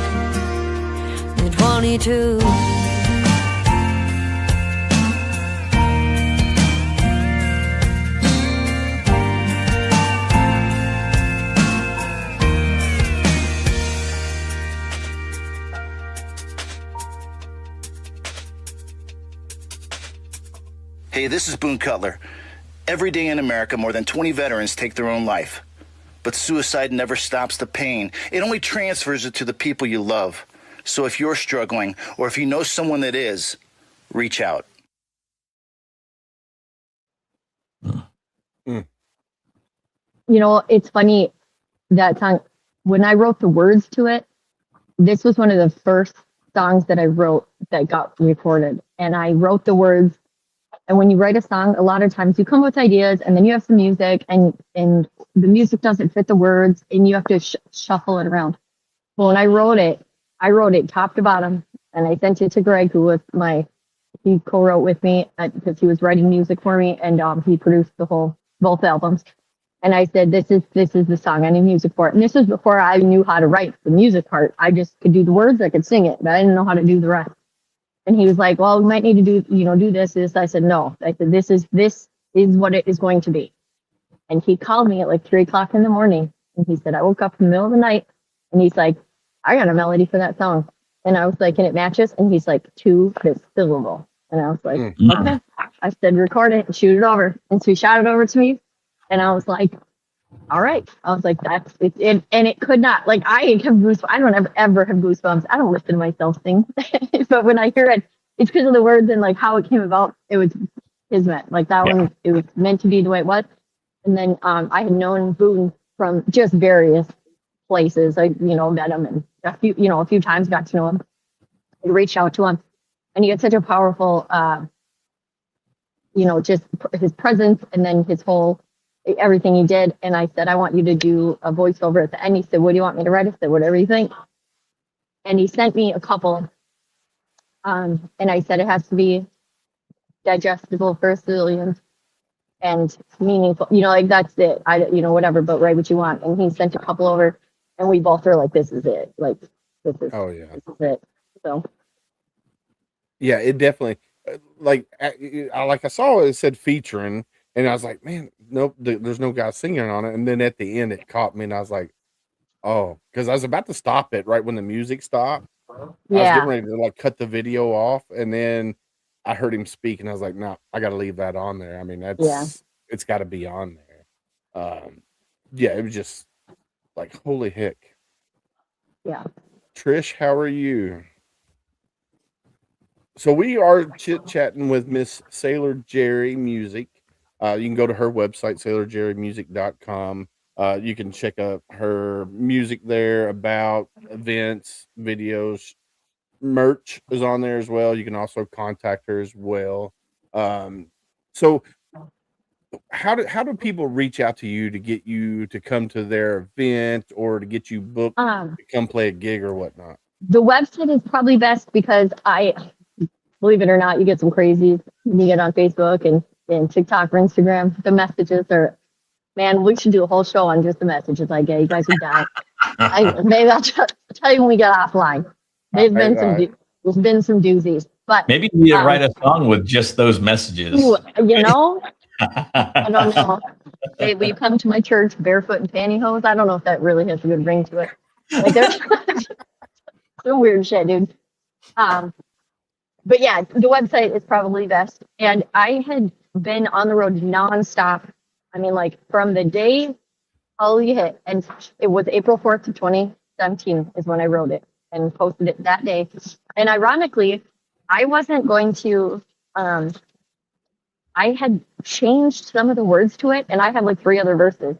Speaker 5: the 22.
Speaker 7: Hey, this is Boone Cutler. Every day in America, more than 20 veterans take their own life. But suicide never stops the pain. It only transfers it to the people you love. So if you're struggling, or if you know someone that is, reach out.
Speaker 6: You know, it's funny, that song, when I wrote the words to it, this was one of the first songs that I wrote that got recorded. And I wrote the words. And when you write a song, a lot of times you come up with ideas and then you have some music and the music doesn't fit the words and you have to shuffle it around. Well, when I wrote it top to bottom, and I sent it to Greg, who was he co-wrote with me because he was writing music for me, and he produced both albums. And I said, this is the song, I need music for it. And this was before I knew how to write the music part. I just could do the words, I could sing it, but I didn't know how to do the rest. And he was like, well, we might need to do this. I said, no. I said, this is what it is going to be. And he called me at like 3:00 in the morning. And he said, I woke up in the middle of the night. And he's like, I got a melody for that song. And I was like, and it matches. And he's like, 2 this syllable. And I was like, okay. I said, record it and shoot it over. And so he shot it over to me. And I was like, all right. I was like, that's it. And it could not, like, I have goosebumps. I don't ever have goosebumps. I don't listen to myself sing. But when I hear it, it's because of the words and like how it came about. It was kismet. Like that one, it was meant to be the way it was. And then I had known Boone from just various places. I, met him and a few times got to know him. I reached out to him, and he had such a powerful, just his presence, and then his whole everything he did. And I said, I want you to do a voiceover at the end. He said, what do you want me to write? I said, whatever you think. And he sent me a couple. And I said, it has to be digestible for civilians and meaningful, like that's it. Whatever, but write what you want. And he sent a couple over, and we both were like, this is it. Like, this is it. So.
Speaker 1: Yeah, it definitely, I saw it said featuring, and I was like, man, nope, there's no guy singing on it. And then at the end, it caught me, and I was like, oh, because I was about to stop it right when the music stopped.
Speaker 6: Yeah.
Speaker 1: I was getting ready to cut the video off, and then I heard him speak, and I was like, no, I got to leave that on there. I mean, it's got to be on there. It was just like, holy heck.
Speaker 6: Yeah.
Speaker 1: Trish, how are you? So we are chit-chatting with Miss Sailor Jerri Music. You can go to her website, sailorjerrymusic.com. You can check out her music there, about events, videos, merch is on there as well. You can also contact her as well. So how do people reach out to you to get you to come to their event or to get you booked to come play a gig or whatnot?
Speaker 6: The website is probably best because believe it or not, you get some crazies. You get on Facebook and TikTok or Instagram. The messages are Man, we should do a whole show on just the messages I get. You guys would die. Maybe I'll tell you when we get offline. There's been some doozies, but
Speaker 4: Maybe you need to write a song with just those messages.
Speaker 6: ooh, I don't know. Hey, will you come to my church barefoot and pantyhose? I don't know if that really has a good ring to it. Like there's some weird shit, dude. But yeah, the website is probably best. And I had been on the road nonstop. I mean, like from the day Hallelujah hit, and it was April 4th of 2017 is when I wrote it and posted it that day. And ironically, I wasn't going to, I had changed some of the words to it, and I had like 3 other verses.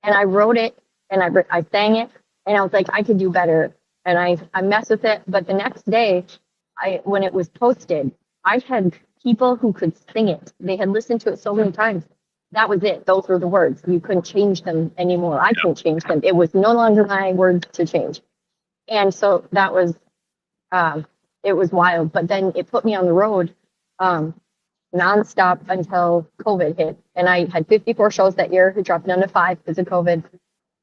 Speaker 6: And I wrote it, and I sang it, and I was like, I could do better. And I messed with it. But the next day, when it was posted, I had people who could sing it. They had listened to it so many times. That was it. Those were the words. You couldn't change them anymore. I couldn't change them. It was no longer my words to change. And so that was, it was wild. But then it put me on the road nonstop until COVID hit. And I had 54 shows that year. It dropped down to 5 because of COVID.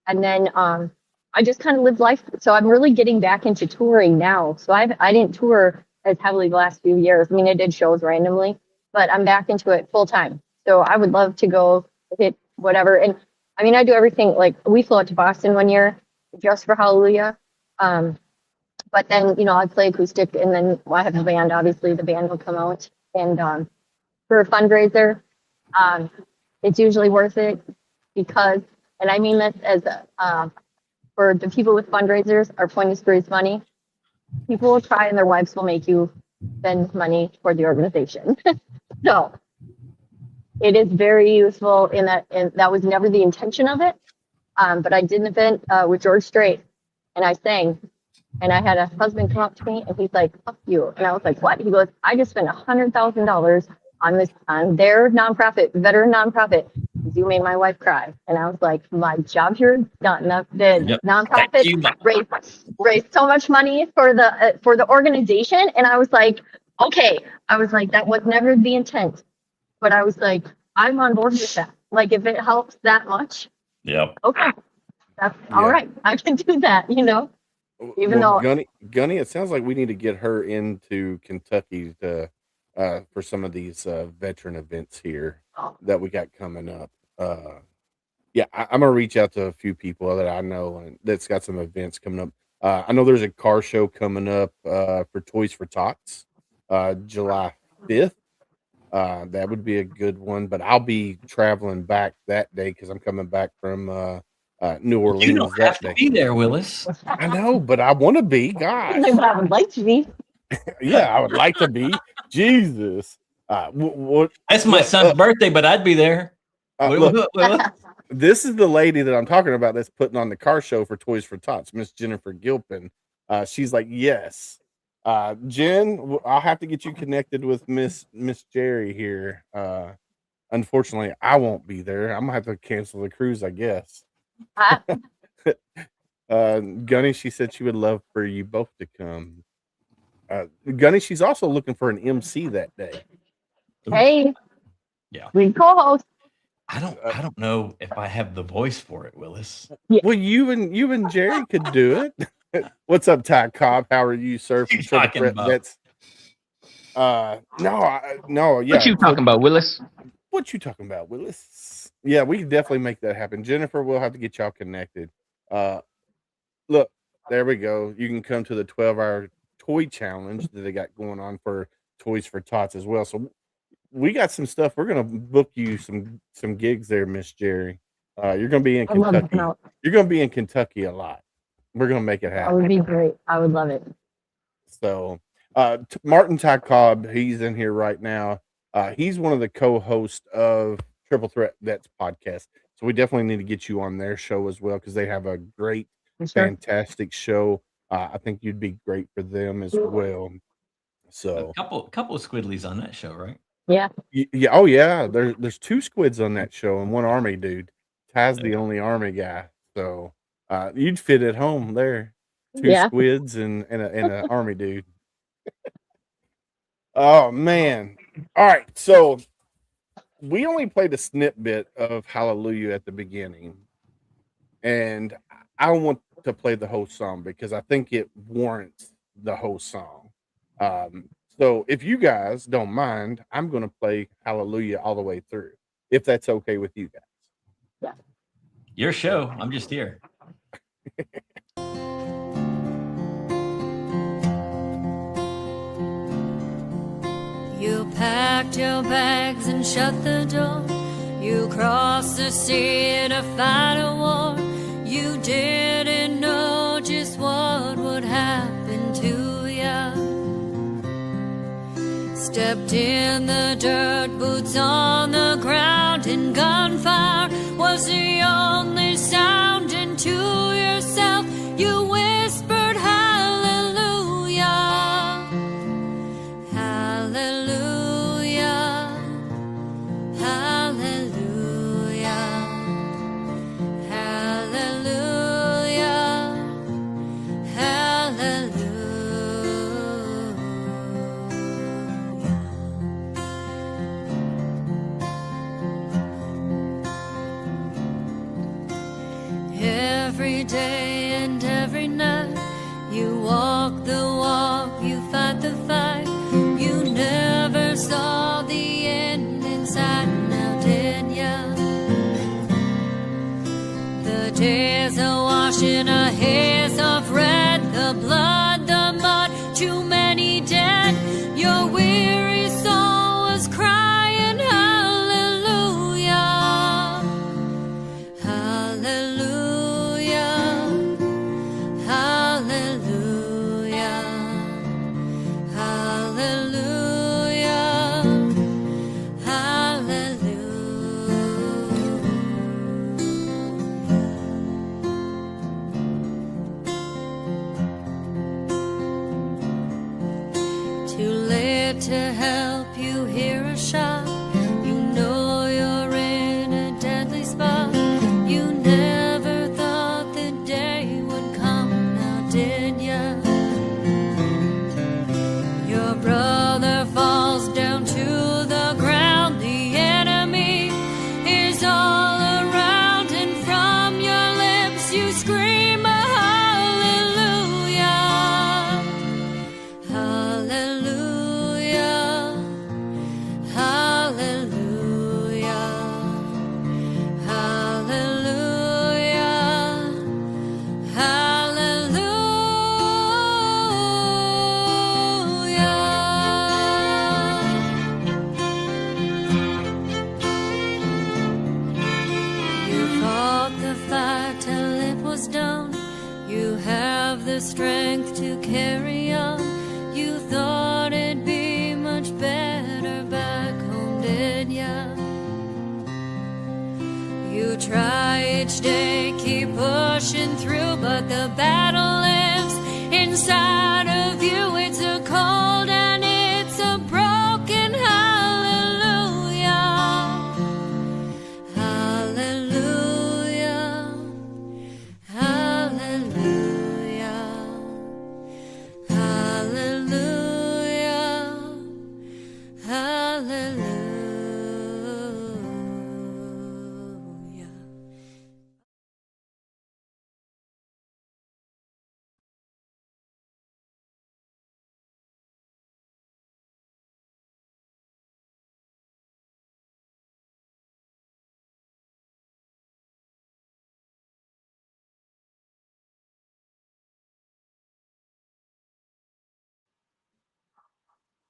Speaker 6: And then I just kind of lived life. So I'm really getting back into touring now. So I didn't tour as heavily the last few years. I mean, I did shows randomly, but I'm back into it full time. So I would love to go hit whatever. And I mean, I do everything. Like we flew out to Boston one year just for Hallelujah. But then, I play acoustic, and then I have a band. Obviously, the band will come out. And for a fundraiser, it's usually worth it because, and I mean this as for the people with fundraisers, our point is to raise money. People will try, and their wives will make you spend money for the organization. So it is very useful in that, and that was never the intention of it. But I did an event with George Strait, and I sang, and I had a husband come up to me, and he's like, "Fuck you," and I was like, "What?" He goes, "I just spent $100,000 on their nonprofit, veteran nonprofit. You made my wife cry," and I was like, "My job here is done." The nonprofit raised so much money for the organization, and I was like, "Okay," I was like, "That was never the intent." But I was like, I'm on board with that. Like, if it helps that much, okay, that's all right. I can do that, Even though
Speaker 1: Gunny, it sounds like we need to get her into Kentucky to for some of these veteran events here that we got coming up. I'm gonna reach out to a few people that I know and that's got some events coming up. I know there's a car show coming up for Toys for Tots, July 5th. That would be a good one, but I'll be traveling back that day because I'm coming back from New Orleans.
Speaker 4: You don't have to be there, Willis.
Speaker 1: I know, but I want to be. Gosh,
Speaker 6: I would like to be.
Speaker 1: Yeah, I would like to be. Jesus,
Speaker 4: that's my son's birthday, but I'd be there.
Speaker 1: This is the lady that I'm talking about that's putting on the car show for Toys for Tots, Miss Jennifer Gilpin. She's like, yes. Jen, I'll have to get you connected with Miss Jerri here. Unfortunately, I won't be there. I'm gonna have to cancel the cruise, I guess. Gunny, she said she would love for you both to come. Gunny, she's also looking for an MC that day.
Speaker 6: Hey,
Speaker 4: yeah,
Speaker 6: we co-host.
Speaker 4: I don't know if I have the voice for it, Willis.
Speaker 6: Yeah.
Speaker 1: Well, you and Jerri could do it. What's up, Ty Cobb? How are you, sir?
Speaker 4: What are you talking about?
Speaker 1: That's no, yeah.
Speaker 8: What you talking about, Willis?
Speaker 1: What you talking about, Willis? Yeah, we can definitely make that happen. Jennifer, we'll have to get y'all connected. Look, there we go. You can come to the 12-hour toy challenge that they got going on for Toys for Tots as well. So we got some stuff. We're gonna book you some gigs there, Miss Jerri. You're gonna be in Kentucky. You're gonna be in Kentucky a lot. We're gonna make it happen.
Speaker 6: That would be great. I would love it.
Speaker 1: So, Martin Ty Cobb, he's in here right now. He's one of the co-hosts of Triple Threat Vets podcast. So we definitely need to get you on their show as well because they have a great, fantastic show. I think you'd be great for them as well. So
Speaker 4: a couple of squidlies on that show, right?
Speaker 6: Yeah.
Speaker 1: Yeah. Oh yeah. There's 2 squids on that show and 1 army dude. Ty's the only army guy. So you'd fit at home there. 2 squids and an army dude. Oh man. All right. So we only played a snippet of Hallelujah at the beginning, and I want to play the whole song because I think it warrants the whole song. So if you guys don't mind, I'm going to play Hallelujah all the way through, if that's okay with you guys.
Speaker 6: Yeah.
Speaker 4: Your show. I'm just here.
Speaker 5: You packed your bags and shut the door. You crossed the sea to fight a war. You didn't know just what would happen to ya. Stepped in the dirt, boots on the ground, and gunfire was the only sound. And to yourself you whispered hallelujah, hallelujah, hallelujah, hallelujah, hallelujah. Every day and every night, you walk the walk, you fight the fight. You never saw the end in sight, now did ya? The days are washing a haze of red, the blood, the mud, too many dead. Your weary soul was crying hallelujah, hallelujah, hallelujah, hallelujah, hallelujah. Too late to help you hear a shot. You know you're in a deadly spot. You never thought the day would come, now did ya? Your brother falls down to the ground. The enemy is all around, and from your lips you scream a hallelujah, hallelujah, hallelujah, hallelujah, hallelujah. You fought the fight till it was done. You have the strength to carry on. You thought it'd be much better back home, did ya? You try each day, keep pushing through, but the battle lives inside of you. It's a cold and it's a broken hallelujah, hallelujah, hallelujah, hallelujah, hallelujah.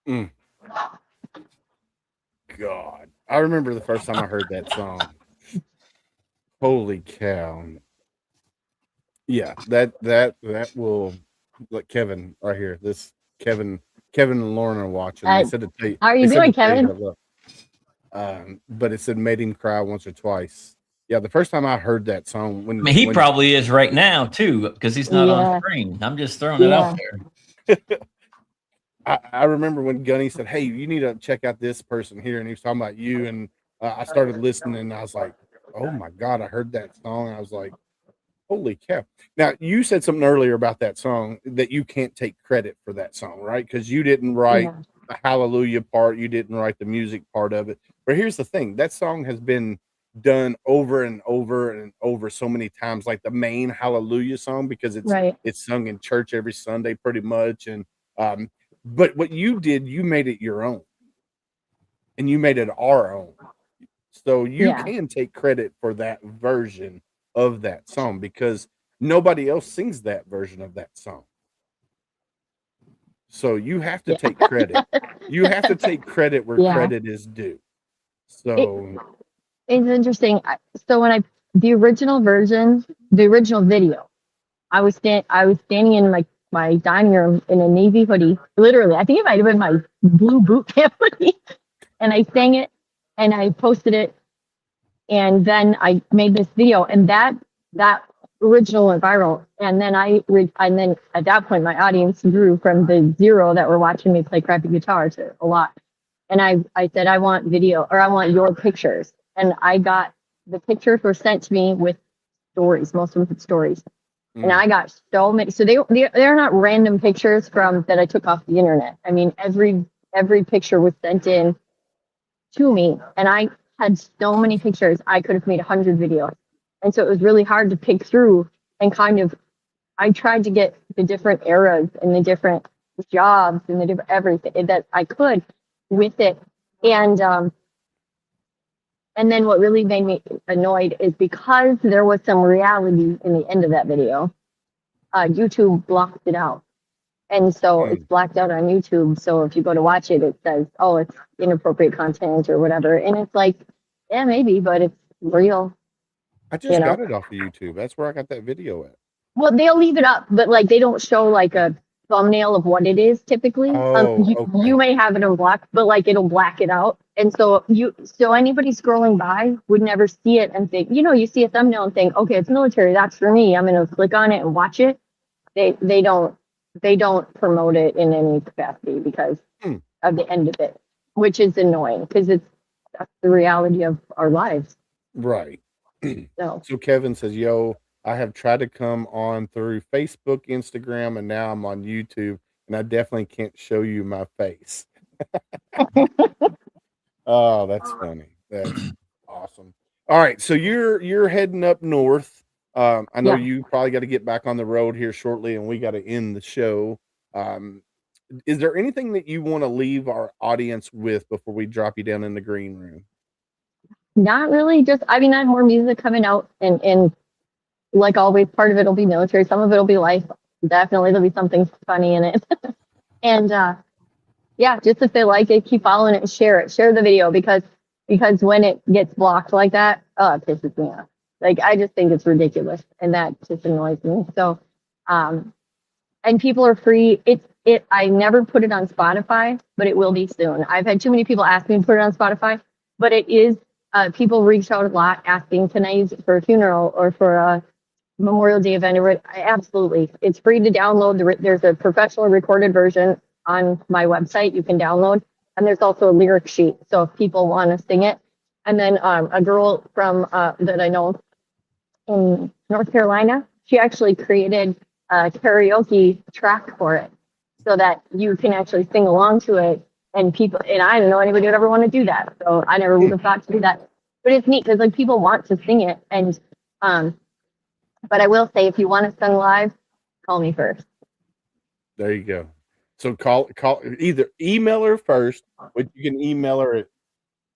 Speaker 1: Mm. God, I remember the first time I heard that song. Holy cow! Yeah, that will like Kevin right here. This Kevin and Lauren are watching. They said to tell you.
Speaker 6: How are you
Speaker 1: They said
Speaker 6: doing,
Speaker 1: to tell you
Speaker 6: Kevin?
Speaker 1: hello. But it said made him cry once or twice. Yeah, the first time I heard that song
Speaker 4: I mean, he
Speaker 1: when
Speaker 4: probably is right now too, because he's not on
Speaker 6: Yeah,
Speaker 4: screen. I'm just throwing it out there.
Speaker 1: I remember when Gunny said, "Hey, you need to check out this person here," and he was talking about you, and I started listening, and I was like, "Oh my God!" I heard that song, I was like, "Holy cow!" Now you said something earlier about that song that you can't take credit for that song, right? Because you didn't write
Speaker 6: yeah.
Speaker 1: the hallelujah part. You didn't write the music part of it. But here's the thing: that song has been done over and over and over so many times, like the main hallelujah song, because
Speaker 6: Right.
Speaker 1: it's sung in church every Sunday pretty much. And but what you did, you made it your own, and you made it our own. So you
Speaker 6: Yeah.
Speaker 1: can take credit for that version of that song because nobody else sings that version of that song. So you have to
Speaker 6: Yeah.
Speaker 1: take credit. You have to take credit where
Speaker 6: Yeah.
Speaker 1: credit is due.
Speaker 6: It,
Speaker 1: So
Speaker 6: it's interesting. So when the original version, the original video, I was standing in my dining room in a navy hoodie. Literally, I think it might have been my blue boot camp hoodie, and I sang it, and I posted it, and then I made this video, and that original went viral. And then and then at that point, my audience grew from the 0 that were watching me play crappy guitar to a lot. And I said, I want video, or I want your pictures. And I got the pictures were sent to me with stories, most of them with stories. And I got so many. So they're not random pictures from that I took off the internet. I mean, every picture was sent in to me, and I had so many pictures. I could have made 100 videos, and so it was really hard to pick through and kind of. I tried to get the different eras and the different jobs and the different everything that I could with it, and then what really made me annoyed is because there was some reality in the end of that video, YouTube blocked it out. And so it's blacked out on YouTube. So if you go to watch it, it says, oh, it's inappropriate content or whatever. And it's like, yeah, maybe, but it's real.
Speaker 1: I just got it off of YouTube. That's where I got that video at.
Speaker 6: Well, they'll leave it up, but like they don't show like a thumbnail of what it is typically. You may have it unblocked, but like it'll black it out. And so anybody scrolling by would never see it and think, you see a thumbnail and think, okay, it's military, that's for me. I'm gonna click on it and watch it. They don't promote it in any capacity because of the end of it, which is annoying because that's the reality of our lives.
Speaker 1: Right.
Speaker 6: So
Speaker 1: Kevin says, yo, I have tried to come on through Facebook, Instagram, and now I'm on YouTube, and I definitely can't show you my face. Oh, that's funny. That's awesome. All right, so you're heading up north. I know you probably got to get back on the road here shortly, and we got to end the show. Is there anything that you want to leave our audience with before we drop you down in the green room?
Speaker 6: Not really. Just I have more music coming out, and like always, part of it will be military, some of it will be life. Definitely, there'll be something funny in it. And just if they like it, keep following it and share it. Share the video because when it gets blocked like that, it pisses me off. Like I just think it's ridiculous, and that just annoys me. So, and people are free. I never put it on Spotify, but it will be soon. I've had too many people ask me to put it on Spotify, but it is. People reach out a lot asking, can I use it for a funeral or for a Memorial Day event? Absolutely. It's free to download. There's a professional recorded version on my website you can download. And there's also a lyric sheet. So if people want to sing it. And then a girl from that I know in North Carolina, she actually created a karaoke track for it so that you can actually sing along to it. And I don't know anybody would ever want to do that. So I never would have thought to do that. But it's neat because like people want to sing it. And but I will say if you want to sing live, call me first.
Speaker 1: There you go. So call either email her first, which you can email her at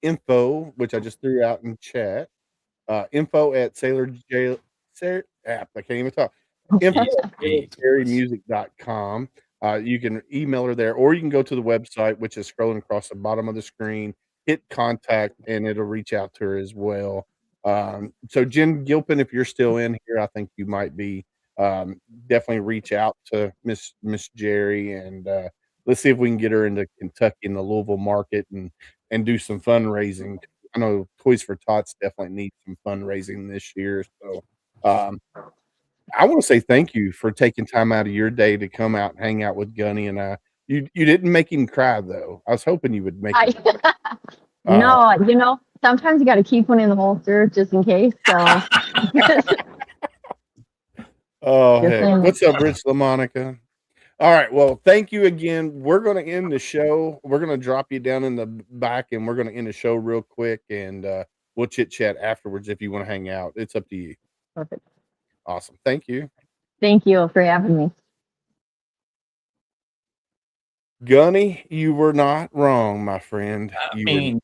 Speaker 1: info, which I just threw out in chat. Info at Sailor Jerri. I can't even talk. Info at SailorJerrimusic.com. You can email her there, or you can go to the website, which is scrolling across the bottom of the screen, hit contact, and it'll reach out to her as well. So Jen Gilpin, if you're still in here, I think you might be. Definitely reach out to Miss Jerri, and let's see if we can get her into Kentucky in the Louisville market and do some fundraising. I know Toys for Tots definitely needs some fundraising this year. So I want to say thank you for taking time out of your day to come out and hang out with Gunny and I. You didn't make him cry though. I was hoping you would make him cry.
Speaker 6: No, sometimes you got to keep one in the holster just in case. So.
Speaker 1: Oh, heck. What's up, Rich LaMonica? All right. Well, thank you again. We're going to end the show. We're going to drop you down in the back, and we're going to end the show real quick, and we'll chit chat afterwards if you want to hang out. It's up to you.
Speaker 6: Perfect.
Speaker 1: Awesome. Thank you.
Speaker 6: Thank you for having me.
Speaker 3: Gunny, you were not wrong, my friend.
Speaker 4: I
Speaker 3: You
Speaker 4: mean,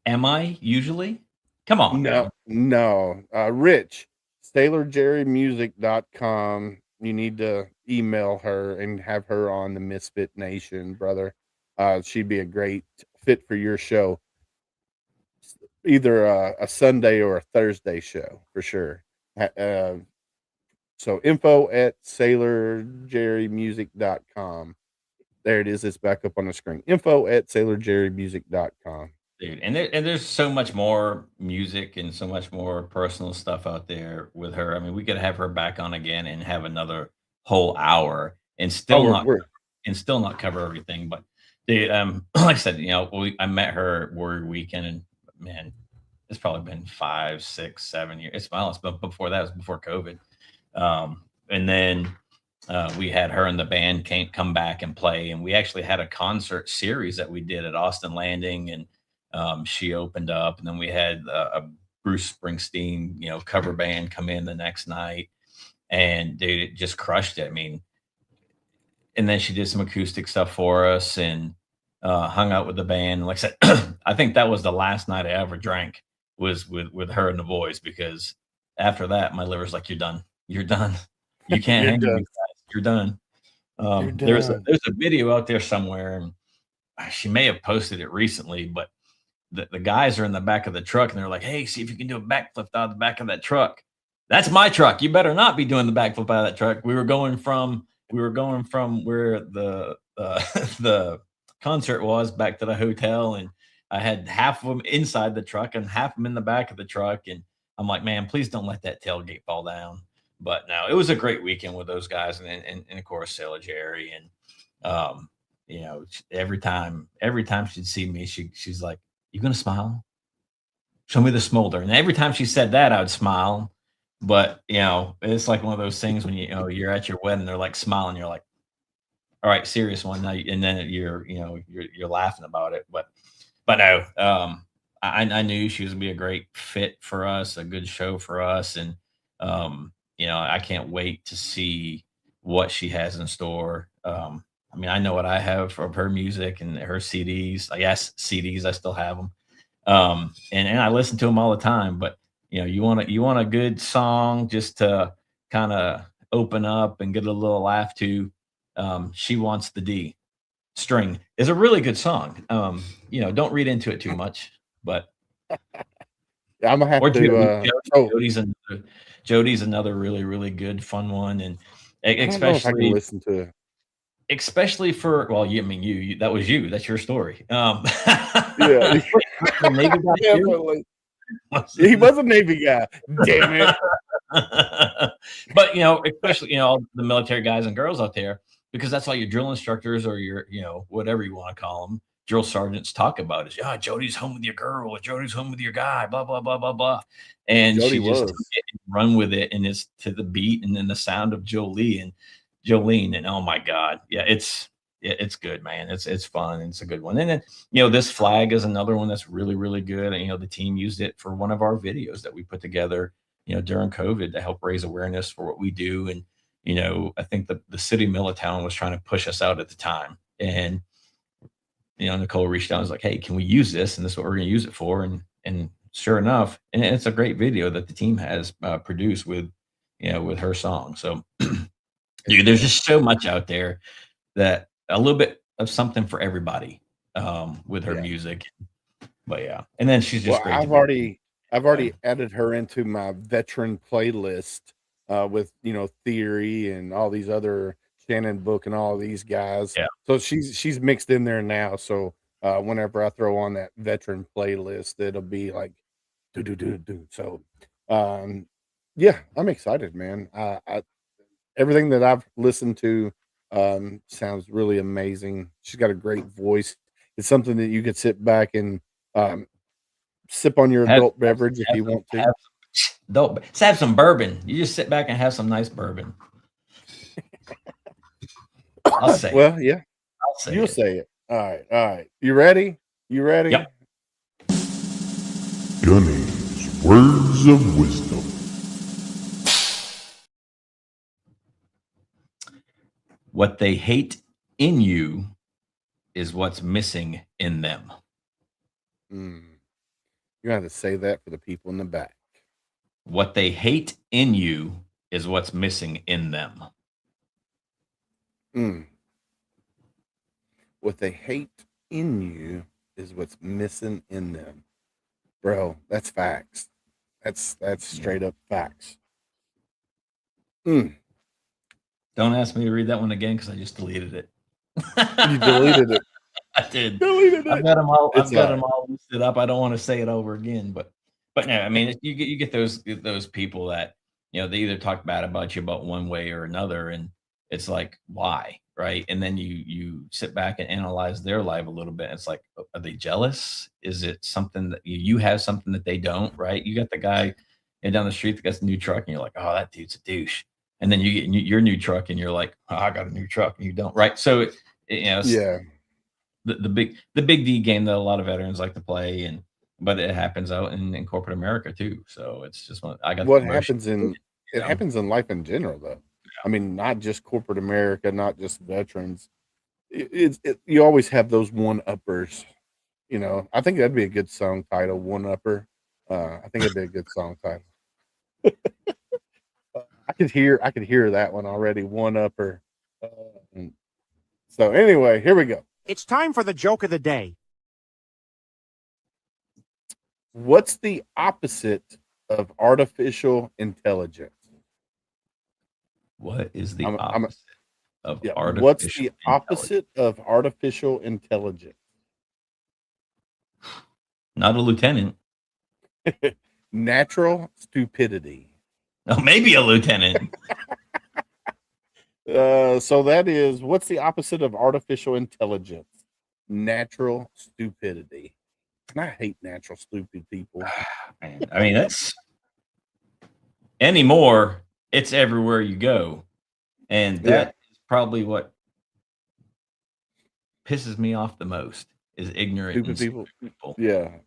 Speaker 4: am I usually? Come on,
Speaker 3: no,
Speaker 1: No. Rich, SailorJerryMusic.com. You need to email her and have her on the Misfit Nation, brother. She'd be a great fit for your show. Either a Sunday or a Thursday show for sure. So info at SailorJerryMusic.com. There it is. It's back up on the screen. Info at SailorJerryMusic.com.
Speaker 4: dude. And there's so much more music and so much more personal stuff out there with her. I mean, we could have her back on again and have another whole hour and still not cover everything. But dude, like I said, I met her at Warrior Weekend, and man, it's probably been 5, 6, 7 years. It's but before that, it was before COVID. And then we had her and the band can't come back and play, and we actually had a concert series that we did at Austin Landing, and she opened up, and then we had a Bruce Springsteen, cover band come in the next night, and dude, it just crushed it. I mean, and then she did some acoustic stuff for us and hung out with the band. Like I said, I think that was the last night I ever drank was with her and the boys, because after that, my liver's like, you're done. You're done. You can't hang with these guys. You're done. There's a video out there somewhere, and she may have posted it recently, but the guys are in the back of the truck, and they're like, hey, see if you can do a backflip out of the back of that truck. That's my truck. You better not be doing the backflip out of that truck. We were going from where the the concert was back to the hotel, and I had half of them inside the truck and half of them in the back of the truck. And I'm like, man, please don't let that tailgate fall down. But no, it was a great weekend with those guys, and of course Sailor Jerri. And every time she'd see me, she's like, you gonna smile? Show me the smolder. And every time she said that, I would smile. But it's like one of those things when you're at your wedding, they're like smiling, you're like, all right, serious one now, and then you're laughing about it. But no, I knew she was gonna be a great fit for us, a good show for us, and I can't wait to see what she has in store. I mean, I know what I have of her music and her CDs. Yes, CDs, I still have them, and I listen to them all the time. But you want a good song just to kind of open up and get a little laugh to. She Wants the D String is a really good song. Don't read into it too much, but
Speaker 1: I'm gonna have to.
Speaker 4: Jody's another really, really good, fun one, and
Speaker 1: especially listen to it.
Speaker 4: Especially for you that was you. That's your story.
Speaker 1: Yeah, he was a Navy guy. Damn it.
Speaker 4: But especially all the military guys and girls out there, because that's all your drill instructors or your whatever you want to call them, drill sergeants talk about is, Jody's home with your girl, or Jody's home with your guy, blah blah blah blah blah. And Jody she just run with it, and it's to the beat and then the sound of Jolene, and oh my god, yeah, it's good, man. It's fun. It's a good one. And then this flag is another one that's really, really good. And the team used it for one of our videos that we put together during COVID to help raise awareness for what we do. And I think the city of Middletown was trying to push us out at the time, and Nicole reached out and was like, hey, can we use this? And this is what we're going to use it for. And sure enough, and it's a great video that the team has produced with her song. So dude, there's just so much out there, that a little bit of something for everybody with her music. But yeah, and then she's just great.
Speaker 1: I've already added her into my veteran playlist with Theory and all these other Shannon Book and all these guys.
Speaker 4: Yeah.
Speaker 1: So she's mixed in there now. So whenever I throw on that veteran playlist, it'll be like do. So yeah, I'm excited, man. Everything that I've listened to sounds really amazing. She's got a great voice. It's something that you could sit back and sip on your adult beverage if you want to.
Speaker 4: Have some bourbon. You just sit back and have some nice bourbon. I'll say it.
Speaker 1: Well, yeah,
Speaker 4: I'll say
Speaker 1: you'll
Speaker 4: it.
Speaker 1: say it. All right, all right. You ready? You ready?
Speaker 4: Yep.
Speaker 8: Gunny's Words of Wisdom.
Speaker 4: What they hate in you is what's missing in them.
Speaker 1: Mm. You have to say that for the people in the back.
Speaker 4: What they hate in you is what's missing in them.
Speaker 1: Mm. What they hate in you is what's missing in them. Bro, that's facts. That's straight up facts. Mm.
Speaker 4: Don't ask me to read that one again because I just deleted it.
Speaker 1: You deleted it.
Speaker 4: I did.
Speaker 1: Deleted
Speaker 4: I've
Speaker 1: it.
Speaker 4: got them all.
Speaker 1: It's
Speaker 4: I've got
Speaker 1: all
Speaker 4: them
Speaker 1: right.
Speaker 4: all listed up. I don't want to say it over again, but no. I mean, you get those people that they either talk bad about you about one way or another, and it's like why, right? And then you sit back and analyze their life a little bit. It's like, are they jealous? Is it something that you have something that they don't? Right? You got the guy down the street that got a new truck, and you're like, oh, that dude's a douche. And then you get your new truck, and you're like, oh, I got a new truck, and you don't, right? So
Speaker 1: Yeah.
Speaker 4: the big D game that a lot of veterans like to play, but it happens out in corporate America too. So it's just I got
Speaker 1: What
Speaker 4: the promotion.
Speaker 1: happens in it happens in life in general though. I mean, not just corporate America, not just veterans. You always have those one uppers. I think that'd be a good song title, One Upper. I think it'd be a good song title. I could hear that one already, One Upper. So anyway, here we go.
Speaker 9: It's time for the joke of the day.
Speaker 1: What's the opposite of artificial intelligence?
Speaker 4: What is the
Speaker 1: I'm-
Speaker 4: opposite of
Speaker 1: Yeah.
Speaker 4: artificial?
Speaker 1: What's the
Speaker 4: intelligence?
Speaker 1: opposite of artificial intelligence?
Speaker 4: Not a lieutenant.
Speaker 1: Natural stupidity.
Speaker 4: Oh, maybe a lieutenant.
Speaker 1: So that is what's the opposite of artificial intelligence? Natural stupidity. And I hate natural stupid people.
Speaker 4: Man, I mean, that's anymore. It's everywhere you go, and that is probably what pisses me off the most is ignorant
Speaker 1: Stupid
Speaker 4: and
Speaker 1: people.
Speaker 4: stupid people.
Speaker 1: Yeah.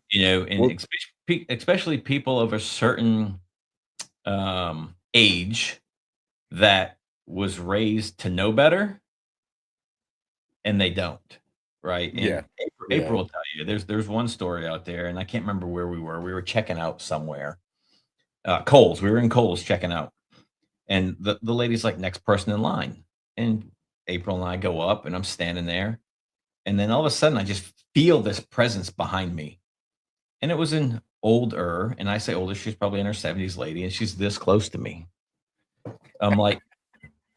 Speaker 4: And
Speaker 1: Well-
Speaker 4: especially people of a certain age that was raised to know better, and they don't, right? And
Speaker 1: Yeah.
Speaker 4: April will tell you. There's one story out there, and I can't remember where we were. We were checking out somewhere. Kohl's. We were in Kohl's checking out, and the lady's like next person in line, and April and I go up, and I'm standing there, and then all of a sudden I just feel this presence behind me, and it was an older, and I say older, she's probably in her 70s lady, and she's this close to me. I'm like,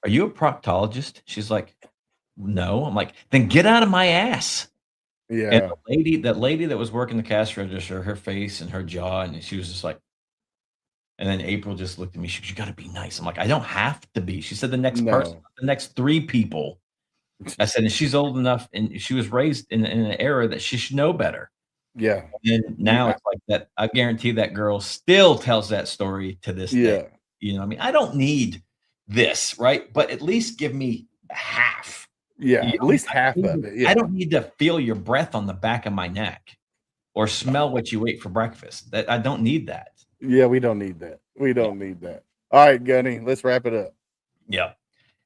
Speaker 4: are you a proctologist? She's like, no. I'm like, then get out of my ass. And
Speaker 1: Yeah.
Speaker 4: that lady that was working the cash register, her face and her jaw, and she was just like, and then April just looked at me. She goes, you got to be nice. I'm like, I don't have to be. She said, the next person,
Speaker 1: No.
Speaker 4: the next three people. I said, and she's old enough, and she was raised in an era that she should know better.
Speaker 1: Yeah.
Speaker 4: And now it's like that. I guarantee that girl still tells that story to this day.
Speaker 1: Yeah.
Speaker 4: I mean, I don't need this, right? But at least give me half.
Speaker 1: Yeah.
Speaker 4: You
Speaker 1: At
Speaker 4: know,
Speaker 1: least
Speaker 4: I
Speaker 1: half
Speaker 4: don't
Speaker 1: of
Speaker 4: need
Speaker 1: it.
Speaker 4: to-
Speaker 1: Yeah.
Speaker 4: I don't need to feel your breath on the back of my neck or smell what you ate for breakfast. That I don't need that.
Speaker 1: Yeah, we don't need that. We don't need that. All right, Gunny, let's wrap it up.
Speaker 4: Yeah.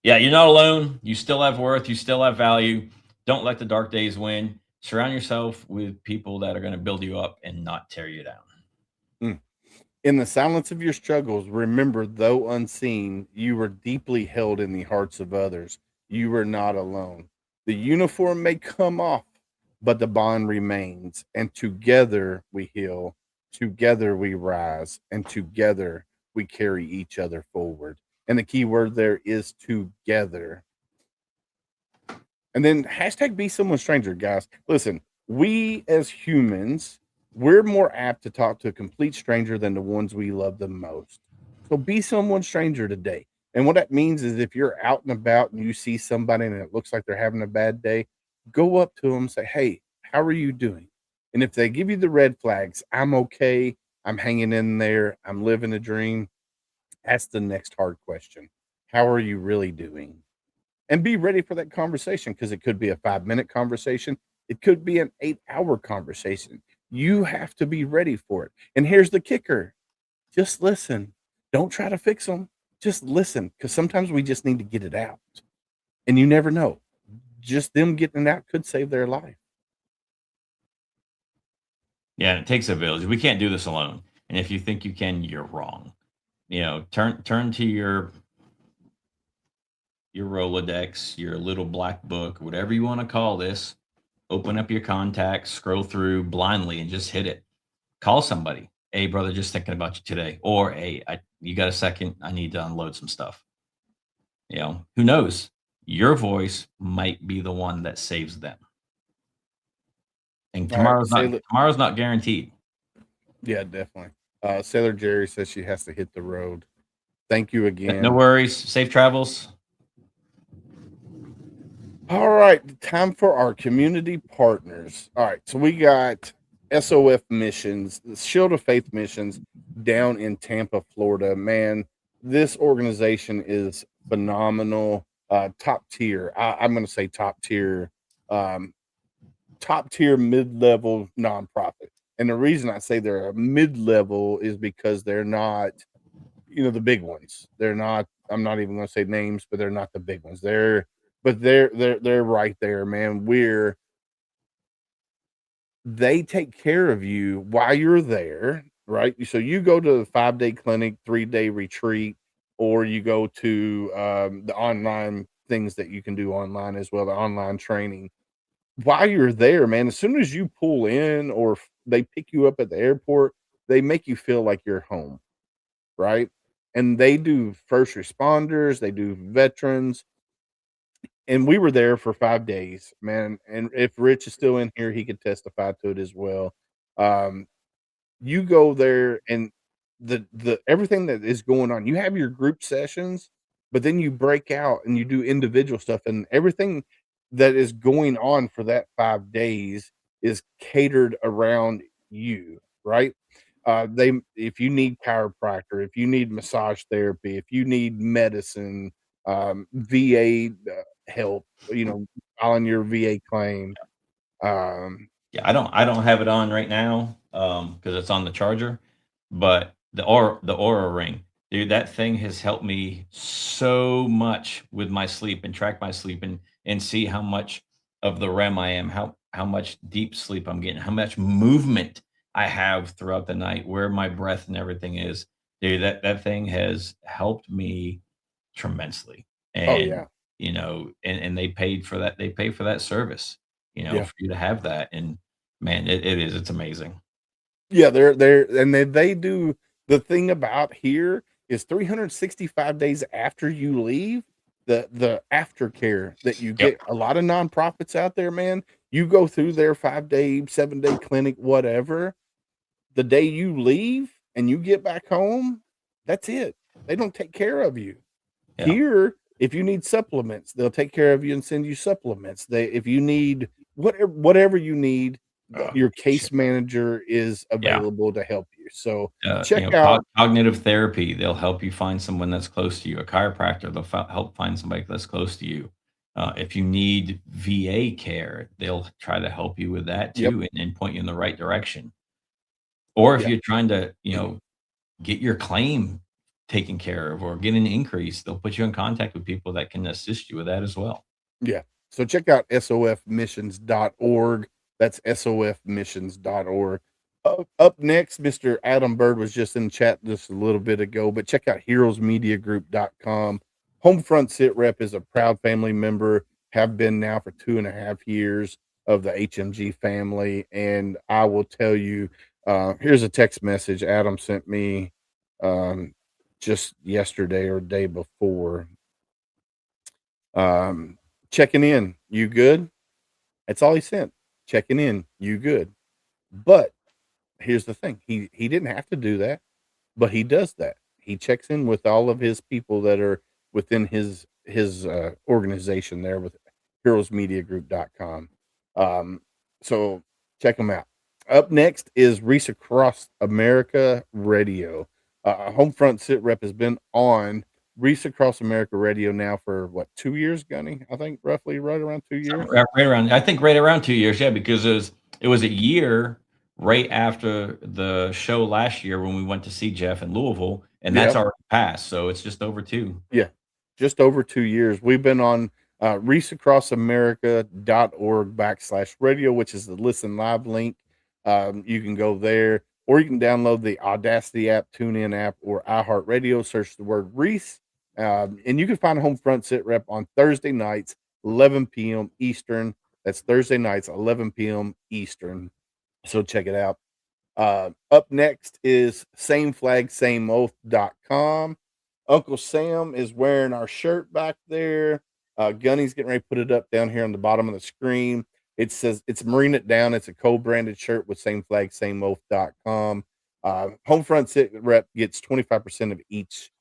Speaker 4: Yeah, you're not alone. You still have worth. You still have value. Don't let the dark days win. Surround yourself with people that are going to build you up and not tear you down.
Speaker 1: In the silence of your struggles, remember, though unseen, you were deeply held in the hearts of others. You were not alone. The uniform may come off, but the bond remains. And together we heal, together we rise, and together we carry each other forward. And the key word there is together. And then hashtag be someone stranger, guys. Listen, we as humans, we're more apt to talk to a complete stranger than the ones we love the most. So be someone stranger today. And what that means is if you're out and about and you see somebody and it looks like they're having a bad day, go up to them, say, hey, how are you doing? And if they give you the red flags, I'm okay, I'm hanging in there, I'm living a dream, ask the next hard question. How are you really doing? and be ready for that conversation, because it could be a 5-minute conversation. It could be an 8-hour conversation. You have to be ready for it. And here's the kicker. Just listen. Don't try to fix them. Just listen, because sometimes we just need to get it out. And you never know. Just them getting it out could save their life.
Speaker 4: Yeah, it takes a village. We can't do this alone. And if you think you can, you're wrong. Turn to your Rolodex, your little black book, whatever you want to call this. Open up your contacts, scroll through blindly, and just hit it. Call somebody. Hey, brother, just thinking about you today. Or, hey, you got a second? I need to unload some stuff. Who knows? Your voice might be the one that saves them. And tomorrow's not guaranteed.
Speaker 1: Yeah, definitely. Sailor Jerri says she has to hit the road. Thank you again.
Speaker 4: No worries. Safe travels.
Speaker 1: All right, time for our community partners. All right, so we got SOF Missions, the Shield of Faith Missions down in Tampa, Florida. Man, this organization is phenomenal. Top tier. I'm going to say top tier mid-level nonprofit. And the reason I say they're a mid-level is because they're not, the big ones. They're not. I'm not even going to say names, but they're not the big ones. They're right there, man. They take care of you while you're there, right? So you go to the 5-day clinic, 3-day retreat, or you go to the online things that you can do online as well, the online training. While you're there, man, as soon as you pull in or they pick you up at the airport, they make you feel like you're home, right? And they do first responders, they do veterans. And we were there for 5 days, man. And if Rich is still in here, he could testify to it as well. You go there and the everything that is going on, you have your group sessions, but then you break out and you do individual stuff, and everything that is going on for that 5 days is catered around you, right? If you need chiropractor, if you need massage therapy, if you need medicine, VA help, filing your VA claim.
Speaker 4: Yeah, I don't have it on right now because it's on the charger, but the Aura ring, dude, that thing has helped me so much with my sleep and track my sleep and see how much of the REM I am, how much deep sleep I'm getting, how much movement I have throughout the night, where my breath and everything is. Dude, that thing has helped me tremendously.
Speaker 1: Oh yeah.
Speaker 4: And they paid for that. They pay for that service,
Speaker 1: Yeah.
Speaker 4: for you to have that. And man, it's amazing.
Speaker 1: Yeah, they do. The thing about here is 365 days after you leave, the aftercare that you get. A lot of nonprofits out there, man, you go through their 5-day, 7-day clinic, whatever. The day you leave and you get back home, that's it. They don't take care of you.
Speaker 4: Yeah.
Speaker 1: Here, if you need supplements, they'll take care of you and send you supplements. If you need whatever you need, your case manager is available to help you. So check out
Speaker 4: cognitive therapy. They'll help you find someone that's close to you. A chiropractor, they'll help find somebody that's close to you. If you need VA care, they'll try to help you with that too, and point you in the right direction. Or if you're trying to, get your claim taken care of or get an increase, they'll put you in contact with people that can assist you with that as well.
Speaker 1: Yeah. So check out sofmissions.org. That's sofmissions.org. Up next, Mr. Adam Bird was just in chat just a little bit ago, but check out heroesmediagroup.com. HomeFront SitRep is a proud family member, have been now for 2.5 years of the HMG family. And I will tell you, here's a text message Adam sent me just yesterday or day before. Checking in, you good? That's all he sent. Checking in, you good? But here's the thing: he didn't have to do that, but he does that. He checks in with all of his people that are within his organization there with heroesmediagroup.com. So check them out. Up next is Reese Across America Radio. HomeFront SitRep has been on Reese Across America Radio now for what, 2 years, Gunny? I think roughly right around 2 years.
Speaker 4: Right around, I think right around 2 years, yeah, because it was a year right after the show last year when we went to see Jeff in Louisville, and that's
Speaker 1: Yep.
Speaker 4: already passed. So it's just over two.
Speaker 1: Yeah, just over 2 years. We've been on reaseacrossamerica.org/radio, which is the listen live link. You can go there, or you can download the Audacity app, TuneIn app, or iHeartRadio. Search the word Reese, and you can find HomeFront SitRep on Thursday nights, 11 p.m. Eastern. That's Thursday nights, 11 p.m. Eastern. So check it out. Up next is sameflagsameoath.com. Uncle Sam is wearing our shirt back there. Gunny's getting ready to put it up down here on the bottom of the screen. It says it's Marine It Down. It's a co-branded shirt with sameflagsameoath.com. Homefront Sit Rep gets 25% of each,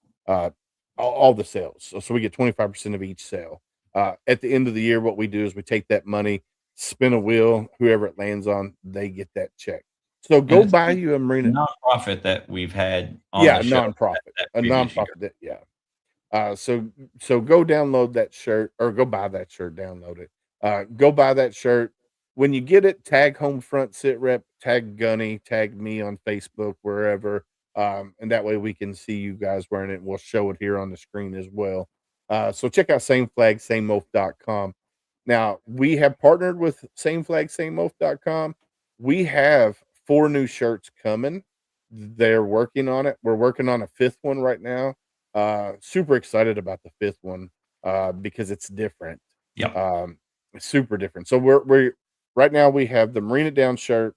Speaker 1: all the sales. So we get 25% of each sale. At the end of the year, what we do is we take that money, spin a wheel, whoever it lands on, they get that check. So
Speaker 4: And
Speaker 1: go
Speaker 4: it's
Speaker 1: buy
Speaker 4: a
Speaker 1: you a Marine.
Speaker 4: nonprofit that we've had on
Speaker 1: Yeah,
Speaker 4: the
Speaker 1: a
Speaker 4: show
Speaker 1: nonprofit. A
Speaker 4: previous year.
Speaker 1: nonprofit that, yeah. So go download that shirt, or go buy that shirt, download it. Go buy that shirt. When you get it, tag Homefront SitRep, tag Gunny, tag me on Facebook, wherever. And that way we can see you guys wearing it, and we'll show it here on the screen as well. So check out sameflagsameoath.com. Now, we have partnered with sameflagsameoath.com. We have 4 new shirts coming. They're working on it. We're working on a 5th one right now. Super excited about the 5th one because it's different.
Speaker 4: Yep.
Speaker 1: It's super different. So we're right now we have the Marina Down shirt,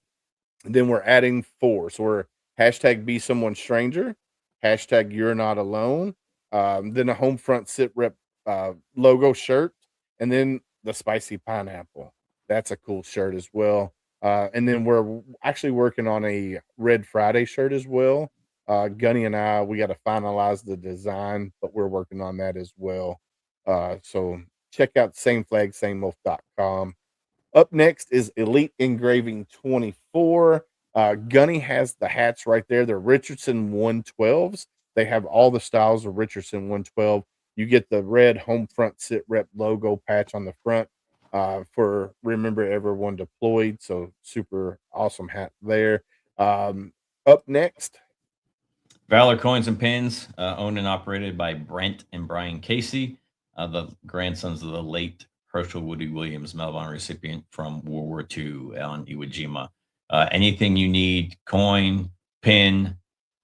Speaker 1: and then we're adding 4. So we're hashtag be someone stranger, hashtag you're not alone, then a Homefront SitRep logo shirt, and then the spicy pineapple. That's a cool shirt as well. And then we're actually working on a Red Friday shirt as well. Gunny and I, we got to finalize the design, but we're working on that as well. So check out sameflagsameoath.com. Up next is Elite Engraving 24. Gunny has the hats right there. They're Richardson 112s. They have all the styles of Richardson 112. You get the red Homefront SitRep logo patch on the front for Remember Everyone Deployed. So super awesome hat there. Up next,
Speaker 4: Valor Coins and Pins, owned and operated by Brent and Brian Casey, the grandsons of the late Herschel Woody Williams Medal of Honor recipient from World War II on Iwo Jima. Anything you need, coin, pin,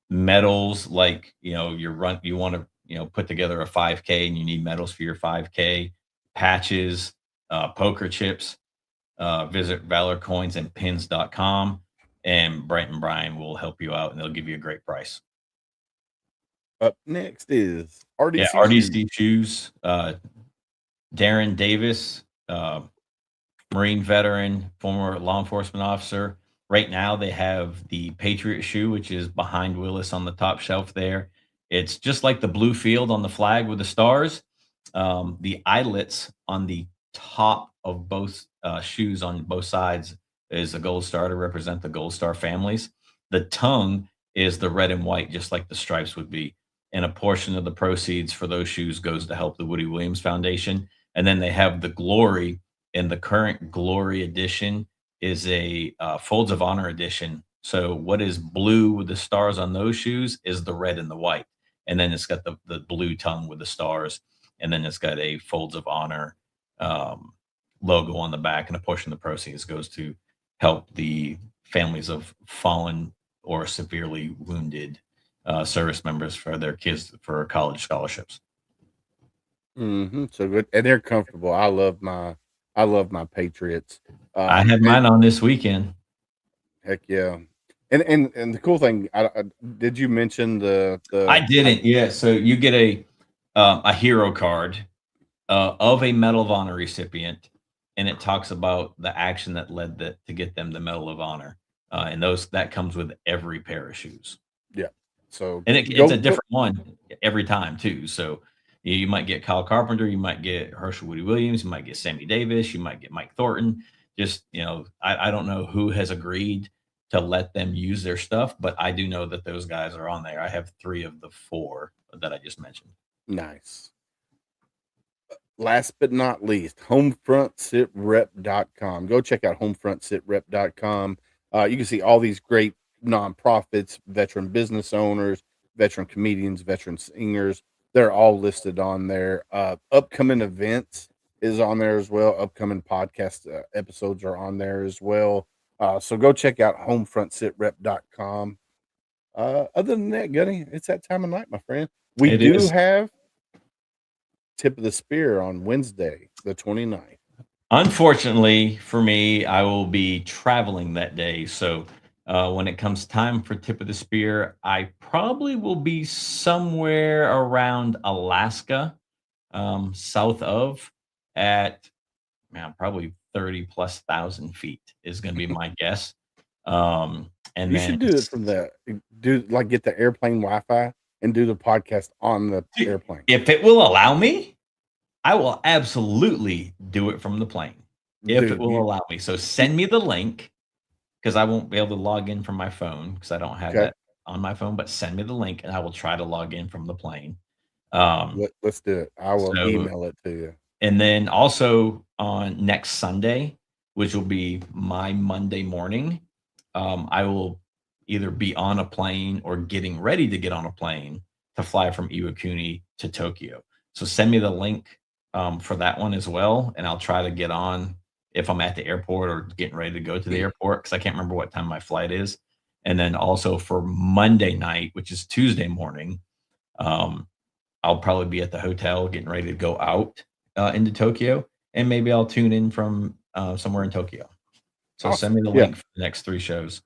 Speaker 4: medals, like you want to put together a 5K and you need medals for your 5K, patches, poker chips. Visit valorcoinsandpins.com, and Brent and Brian will help you out, and they'll give you a great price.
Speaker 1: Up next is RDC.
Speaker 4: Yeah, RDC shoes. Darren Davis, Marine veteran, former law enforcement officer. Right now, they have the Patriot shoe, which is behind Willis on the top shelf there. It's just like the blue field on the flag with the stars. The eyelets on the top of both shoes on both sides is a gold star to represent the Gold Star families. The tongue is the red and white, just like the stripes would be. And a portion of the proceeds for those shoes goes to help the Woody Williams Foundation. And then they have the Glory, and the current Glory edition is a Folds of Honor edition. So what is blue with the stars on those shoes is the red and the white. And then it's got the blue tongue with the stars. And then it's got a Folds of Honor logo on the back. And a portion of the proceeds goes to help the families of fallen or severely wounded service members for their kids for college scholarships.
Speaker 1: So good, and they're comfortable. I love my Patriots.
Speaker 4: I had mine on this weekend.
Speaker 1: Heck yeah. And the cool thing, did you mention the
Speaker 4: I didn't. Yeah. So you get a hero card of a Medal of Honor recipient, and it talks about the action that led to get them the Medal of Honor. And that comes with every pair of shoes.
Speaker 1: Yeah. So
Speaker 4: and it's a different one every time too. So you might get Kyle Carpenter, you might get Herschel Woody Williams, you might get Sammy Davis, you might get Mike Thornton. Just I don't know who has agreed to let them use their stuff, but I do know that those guys are on there. I have 3 of the 4 that I just mentioned.
Speaker 1: Nice. Last but not least, HomeFrontSitRep.com. Go check out HomeFrontSitRep.com. You can see all these great nonprofits, veteran business owners, veteran comedians, veteran singers. They're all listed on there. Upcoming events is on there as well. Upcoming podcast episodes are on there as well. So go check out HomeFrontSitRep.com. Other than that, Gunny, it's that time of night, my friend. We
Speaker 4: It
Speaker 1: do
Speaker 4: is.
Speaker 1: have Tip of the Spear on Wednesday, the 29th.
Speaker 4: Unfortunately for me, I will be traveling that day. So when it comes time for Tip of the Spear, I probably will be somewhere around Alaska, south of at probably 30 plus thousand feet is going to be my guess. And
Speaker 1: You
Speaker 4: then
Speaker 1: should do it from get the airplane Wi-Fi and do the podcast on the airplane.
Speaker 4: if it will allow me, I will absolutely do it from the plane if it
Speaker 1: Dude,
Speaker 4: will allow me. So send me the link because I won't be able to log in from my phone because I don't have
Speaker 1: Okay.
Speaker 4: that on my phone. But send me the link and I will try to log in from the plane.
Speaker 1: Let's do it. I will
Speaker 4: So
Speaker 1: email it to you.
Speaker 4: and then also on next Sunday, which will be my Monday morning, I will either be on a plane or getting ready to get on a plane to fly from Iwakuni to Tokyo. So send me the link for that one as well, and I'll try to get on if I'm at the airport or getting ready to go to the airport because I can't remember what time my flight is. And then also for Monday night, which is Tuesday morning, I'll probably be at the hotel getting ready to go out into Tokyo, and maybe I'll tune in from somewhere in Tokyo. So
Speaker 1: Awesome.
Speaker 4: send me the
Speaker 1: Yeah.
Speaker 4: link for the next 3 shows.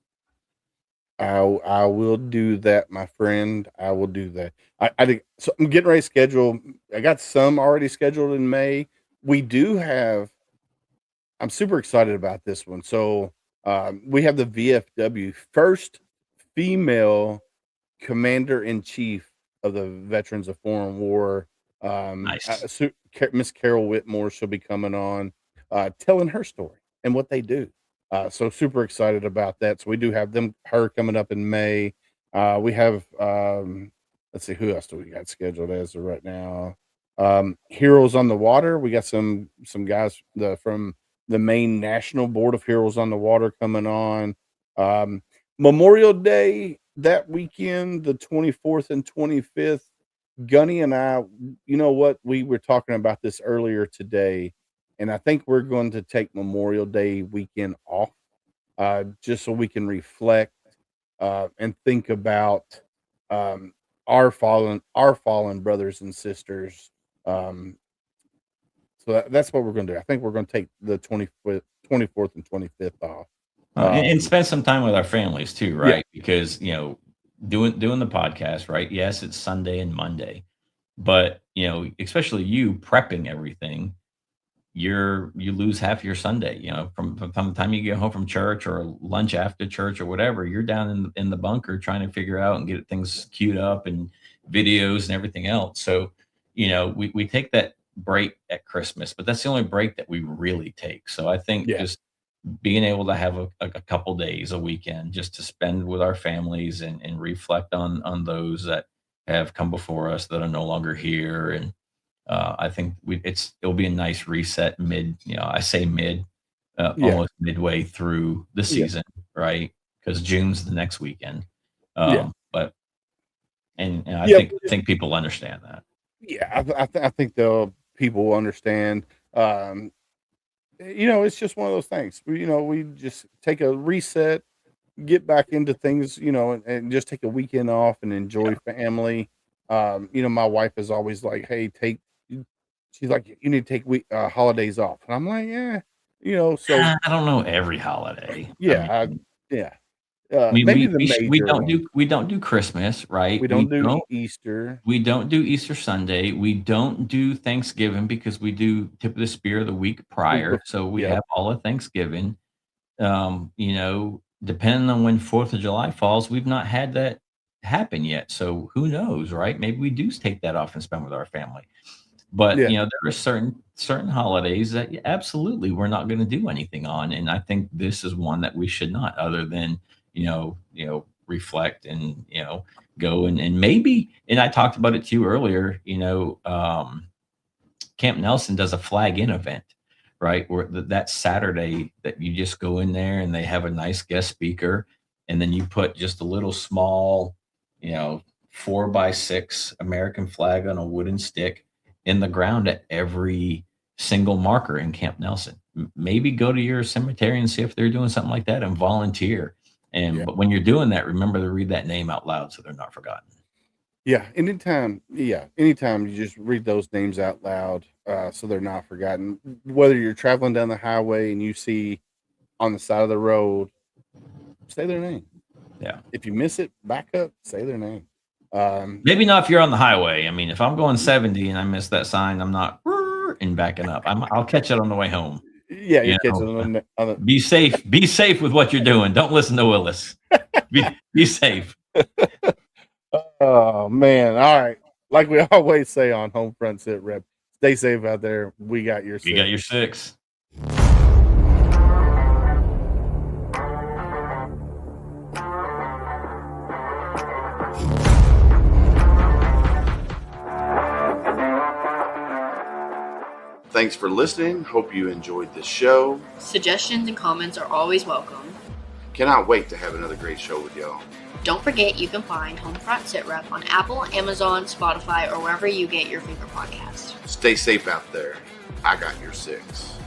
Speaker 1: I will do that, my friend. I will do that. I think so. I'm getting ready to schedule. I got some already scheduled in May. We do have. I'm super excited about this one. So we have the VFW first female commander in chief of the Veterans of Foreign War.
Speaker 4: Nice.
Speaker 1: Miss Carol Whitmore. She'll be coming on, telling her story and what they do. So super excited about that. So we do have her coming up in May. We have let's see, who else do we got scheduled as of right now? Heroes on the Water. We got some guys from the Maine National Board of Heroes on the Water coming on. Memorial Day that weekend, the 24th and 25th. Gunny and I, you know what? We were talking about this earlier today. And I think we're going to take Memorial Day weekend off, just so we can reflect and think about our fallen brothers and sisters. So that's what we're going to do. I think we're going to take the 24th and 25th off.
Speaker 4: And spend some time with our families too, right? Yeah. Because doing the podcast, right? Yes, it's Sunday and Monday, but especially you prepping everything. You lose half your Sunday, from the time you get home from church or lunch after church or whatever, you're down in the bunker trying to figure out and get things queued up and videos and everything else. So, we take that break at Christmas, but that's the only break that we really take. So I think just being able to have a couple days, a weekend, just to spend with our families and reflect on those that have come before us that are no longer here. And I think it'll be a nice reset I say almost midway through the season, right? Because June's the next weekend. But I think people understand that.
Speaker 1: Yeah, I think people will understand. It's just one of those things. We just take a reset, get back into things, and just take a weekend off and enjoy family. My wife is always like, "Hey, she's like, you need to take holidays off," and I'm like, "Yeah, So
Speaker 4: I don't know every holiday.
Speaker 1: Yeah,
Speaker 4: Maybe
Speaker 1: the
Speaker 4: we don't do Christmas, right?
Speaker 1: We don't do Easter.
Speaker 4: We don't do Easter Sunday. We don't do Thanksgiving because we do Tip of the Spear the week prior. So we have all of Thanksgiving. Depending on when 4th of July falls, we've not had that happen yet. So who knows, right? Maybe we do take that off and spend with our family. But there are certain holidays that absolutely we're not going to do anything on. And I think this is one that we should not, other than reflect and, go and maybe, and I talked about it too earlier, Camp Nelson does a flag in event, right? Where that Saturday that you just go in there and they have a nice guest speaker. And then you put just a little small, 4x6 American flag on a wooden stick in the ground at every single marker in Camp Nelson. Maybe go to your cemetery and see if they're doing something like that and volunteer. But when you're doing that, remember to read that name out loud so they're not forgotten.
Speaker 1: Yeah. Anytime you just read those names out loud, so they're not forgotten. Whether you're traveling down the highway and you see on the side of the road, say their name.
Speaker 4: Yeah.
Speaker 1: If you miss it, back up, say their name.
Speaker 4: Maybe not if you're on the highway. I mean, if I'm going 70 and I miss that sign, I'm not and backing up. I'll catch it on the way home.
Speaker 1: Yeah, you're catching it on the.
Speaker 4: Be safe. Be safe with what you're doing. Don't listen to Willis. Be safe.
Speaker 1: Oh man! All right, like we always say on HomeFront SitRep, stay safe out there. We got your 6.
Speaker 4: You got your 6.
Speaker 1: Thanks for listening. Hope you enjoyed the show.
Speaker 2: Suggestions and comments are always welcome.
Speaker 1: Cannot wait to have another great show with y'all.
Speaker 2: Don't forget you can find HomeFront SitRep on Apple, Amazon, Spotify, or wherever you get your favorite podcasts.
Speaker 1: Stay safe out there. I got your 6.